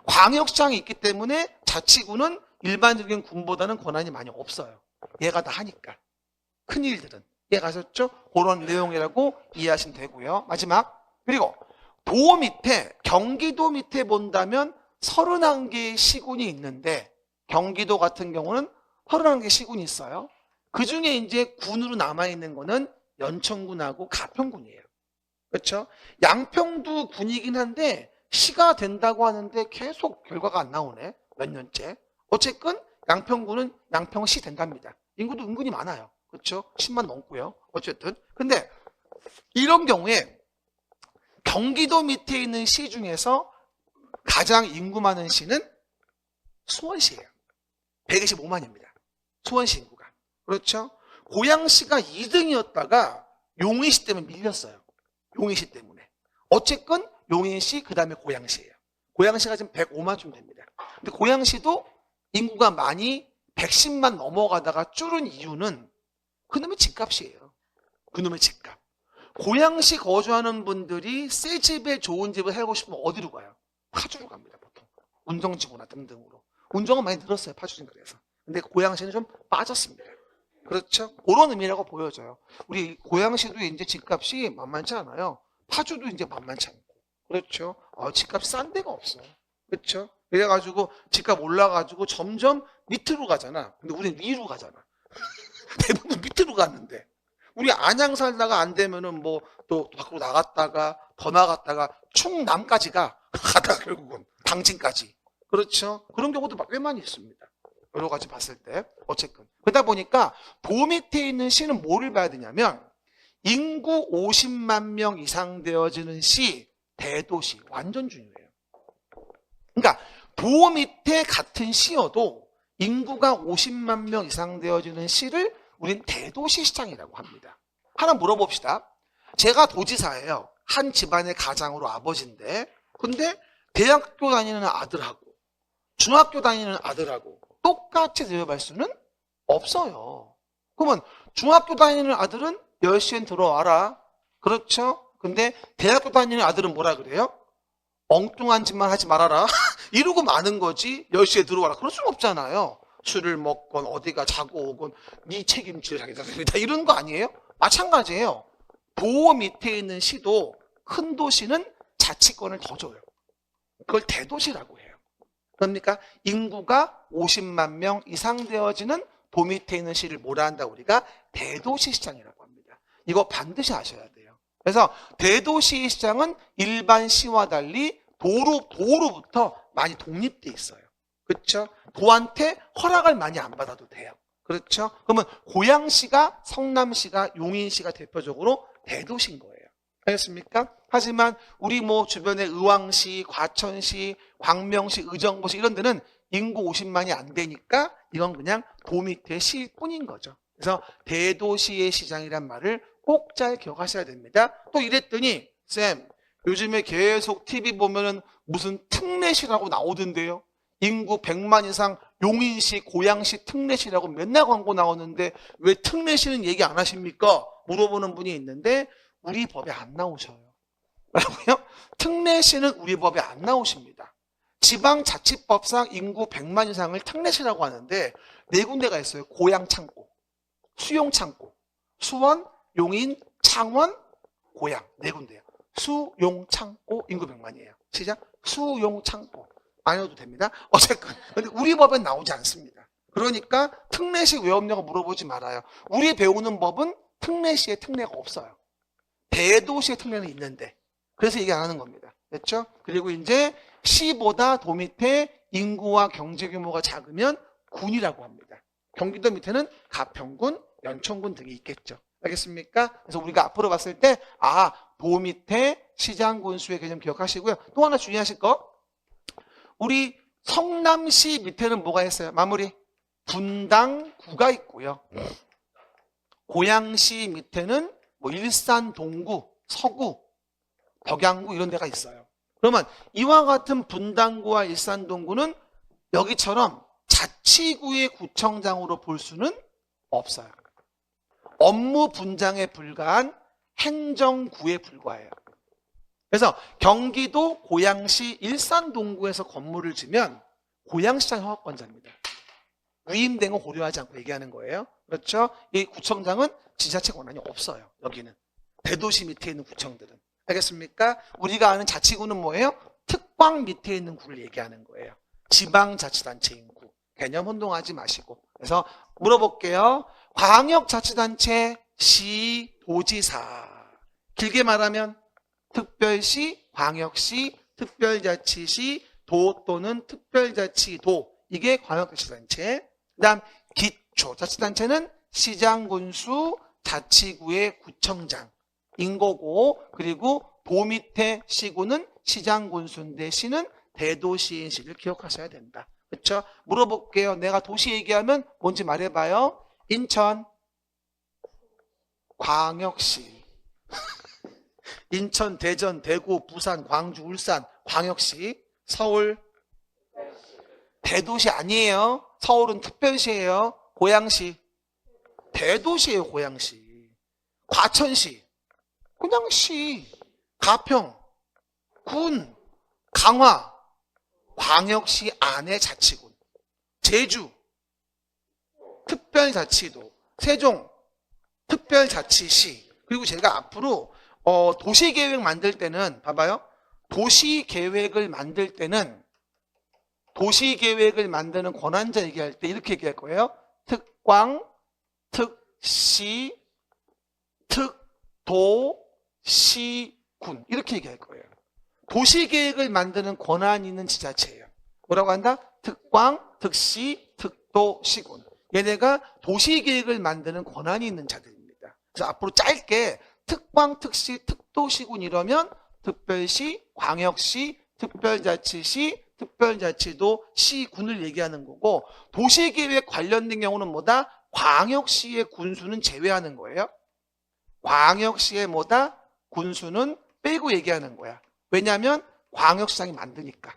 광역시장이 있기 때문에 자치군은 일반적인 군보다는 권한이 많이 없어요. 얘가 다 하니까. 큰일들은. 이해가셨죠? 그런 내용이라고 이해하시면 되고요. 마지막. 그리고 도 밑에, 경기도 밑에 본다면 31개의 시군이 있는데 경기도 같은 경우는 31개 시군이 있어요. 그 중에 이제 군으로 남아있는 거는 연천군하고 가평군이에요. 그렇죠? 양평도 군이긴 한데 시가 된다고 하는데 계속 결과가 안 나오네. 몇 년째. 어쨌든 양평군은 양평시 된답니다. 인구도 은근히 많아요. 그렇죠? 10만 넘고요. 어쨌든. 근데 이런 경우에 경기도 밑에 있는 시 중에서 가장 인구 많은 시는 수원시예요. 125만입니다. 수원시 인구가. 그렇죠? 고양시가 2등이었다가 용인시 때문에 밀렸어요. 용인시 때문에. 어쨌건 용인시 그 다음에 고양시예요. 고양시가 지금 105만쯤 됩니다. 근데 고양시도 인구가 많이 110만 넘어가다가 줄은 이유는 그놈의 집값이에요. 그놈의 집값. 고양시 거주하는 분들이 새 집에 좋은 집을 살고 싶으면 어디로 가요? 파주로 갑니다. 보통. 운정지구나 등등으로. 운정은 많이 늘었어요. 파주는 그래서. 근데 고양시는 좀 빠졌습니다. 그렇죠? 그런 의미라고 보여져요. 우리 고양시도 이제 집값이 만만치 않아요. 파주도 이제 만만치 않고. 그렇죠? 집값이 싼 데가 없어요. 그렇죠? 그래가지고 집값 올라가지고 점점 밑으로 가잖아. 근데 우리는 위로 가잖아. 대부분 밑으로 갔는데. 우리 안양 살다가 안 되면은 뭐 또 밖으로 나갔다가 더 나갔다가 충남까지 가다가 결국은 당진까지. 그렇죠. 그런 경우도 꽤 많이 있습니다. 여러 가지 봤을 때. 어쨌든. 그러다 보니까 도 밑에 있는 시는 뭐를 봐야 되냐면 인구 50만 명 이상 되어지는 시, 대도시. 완전 중요해요. 그러니까 도 밑에 같은 시여도 인구가 50만 명 이상 되어지는 시를 우린 대도시 시장이라고 합니다. 하나 물어봅시다. 제가 도지사예요. 한 집안의 가장으로 아버지인데 근데 대학교 다니는 아들하고 중학교 다니는 아들하고 똑같이 대접할 수는 없어요. 그러면 중학교 다니는 아들은 10시엔 들어와라. 그렇죠? 근데 대학교 다니는 아들은 뭐라 그래요? 엉뚱한 짓만 하지 말아라. 이러고 마는 거지. 10시에 들어와라. 그럴 수는 없잖아요. 술을 먹건 어디가 자고 오건 네 책임질 하겠다. 이런 거 아니에요? 마찬가지예요. 도 밑에 있는 시도 큰 도시는 자치권을 더 줘요. 그걸 대도시라고 해요. 그러니까 인구가 50만 명 이상 되어지는 도 밑에 있는 시를 뭐라 한다 우리가 대도시 시장이라고 합니다. 이거 반드시 아셔야 돼요. 그래서 대도시 시장은 일반 시와 달리 도로부터 많이 독립돼 있어요. 그렇죠? 도한테 허락을 많이 안 받아도 돼요. 그렇죠? 그러면 고양시가 성남시가 용인시가 대표적으로 대도시인 거예요. 알겠습니까? 하지만 우리 뭐 주변에 의왕시, 과천시, 광명시, 의정부시 이런 데는 인구 50만이 안 되니까 이건 그냥 도 밑의 시일 뿐인 거죠. 그래서 대도시의 시장이란 말을 꼭 잘 기억하셔야 됩니다. 또 이랬더니 쌤 요즘에 계속 TV 보면은 무슨 특례시라고 나오던데요. 인구 100만 이상 용인시, 고양시 특례시라고 맨날 광고 나오는데 왜 특례시는 얘기 안 하십니까? 물어보는 분이 있는데 우리 법에 안 나오셔요. 뭐라고요? 특례시는 우리 법에 안 나오십니다. 지방자치법상 인구 100만 이상을 특례시라고 하는데 네 군데가 있어요. 고양창고, 수용창고, 수원, 용인, 창원, 고양 네 군데요. 수용창고 인구 100만이에요. 시작. 수용창고. 안 해도 됩니다. 어쨌건 근데 우리 법엔 나오지 않습니다. 그러니까 특례시 왜 없냐고 물어보지 말아요. 우리 배우는 법은 특례시에 특례가 없어요. 대도시의 특례는 있는데 그래서 얘기 안 하는 겁니다. 됐죠? 그리고 이제 시보다 도 밑에 인구와 경제 규모가 작으면 군이라고 합니다. 경기도 밑에는 가평군, 연천군 등이 있겠죠. 알겠습니까? 그래서 우리가 앞으로 봤을 때 도 밑에 시장 군수의 개념 기억하시고요. 또 하나 주의하실 거 우리 성남시 밑에는 뭐가 있어요? 마무리. 분당구가 있고요. 고양시 밑에는 뭐 일산, 동구, 서구, 덕양구 이런 데가 있어요. 그러면 이와 같은 분당구와 일산, 동구는 여기처럼 자치구의 구청장으로 볼 수는 없어요. 업무 분장에 불과한 행정구에 불과해요. 그래서 경기도 고양시 일산 동구에서 건물을 지면 고양시장 허가권자입니다. 위임된 거 고려하지 않고 얘기하는 거예요. 그렇죠? 이 구청장은 지자체 권한이 없어요. 여기는. 대도시 밑에 있는 구청들은. 알겠습니까? 우리가 아는 자치구는 뭐예요? 특광 밑에 있는 구를 얘기하는 거예요. 지방자치단체인 구. 개념 혼동하지 마시고. 그래서 물어볼게요. 광역자치단체, 시, 도지사. 길게 말하면 특별시, 광역시, 특별자치시, 도 또는 특별자치도. 이게 광역자치단체. 그 다음 기초자치단체는 시장, 군수, 자치구의 구청장인 거고 그리고 도 밑에 시구는 시장, 군수인데 시는 대도시인 시를 기억하셔야 된다. 그렇죠? 물어볼게요. 내가 도시 얘기하면 뭔지 말해봐요. 인천, 광역시. 인천, 대전, 대구, 부산, 광주, 울산, 광역시. 서울, 대도시 아니에요. 서울은 특별시예요. 고양시, 대도시예요. 고양시. 과천시, 그냥 시. 가평, 군, 강화, 광역시 안에 자치군. 제주, 특별자치도. 세종, 특별자치시. 그리고 제가 앞으로 도시계획 만들 때는 봐봐요. 도시계획을 만들 때는 도시계획을 만드는 권한자 얘기할 때 이렇게 얘기할 거예요. 특광, 특시, 특도, 시군 이렇게 얘기할 거예요. 도시계획을 만드는 권한이 있는 지자체예요. 뭐라고 한다? 특광, 특시, 특도, 시군. 얘네가 도시계획을 만드는 권한이 있는 자들입니다. 그래서 앞으로 짧게 특광, 특시, 특도, 시군 이러면 특별시, 광역시, 특별자치시, 특별자치도, 시군을 얘기하는 거고 도시계획 관련된 경우는 뭐다? 광역시의 군수는 제외하는 거예요. 광역시의 뭐다? 군수는 빼고 얘기하는 거야. 왜냐하면 광역시장이 만드니까.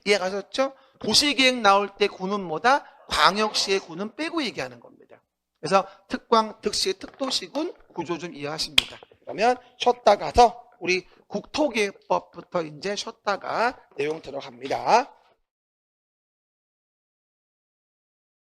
이해가셨죠? 도시계획 나올 때 군은 뭐다? 광역시의 군은 빼고 얘기하는 겁니다. 그래서 특광, 특시, 특도시군 구조 좀 이해하십니다. 그러면 쉬었다 가서 우리 국토계획법부터 이제 쉬었다가 내용 들어갑니다.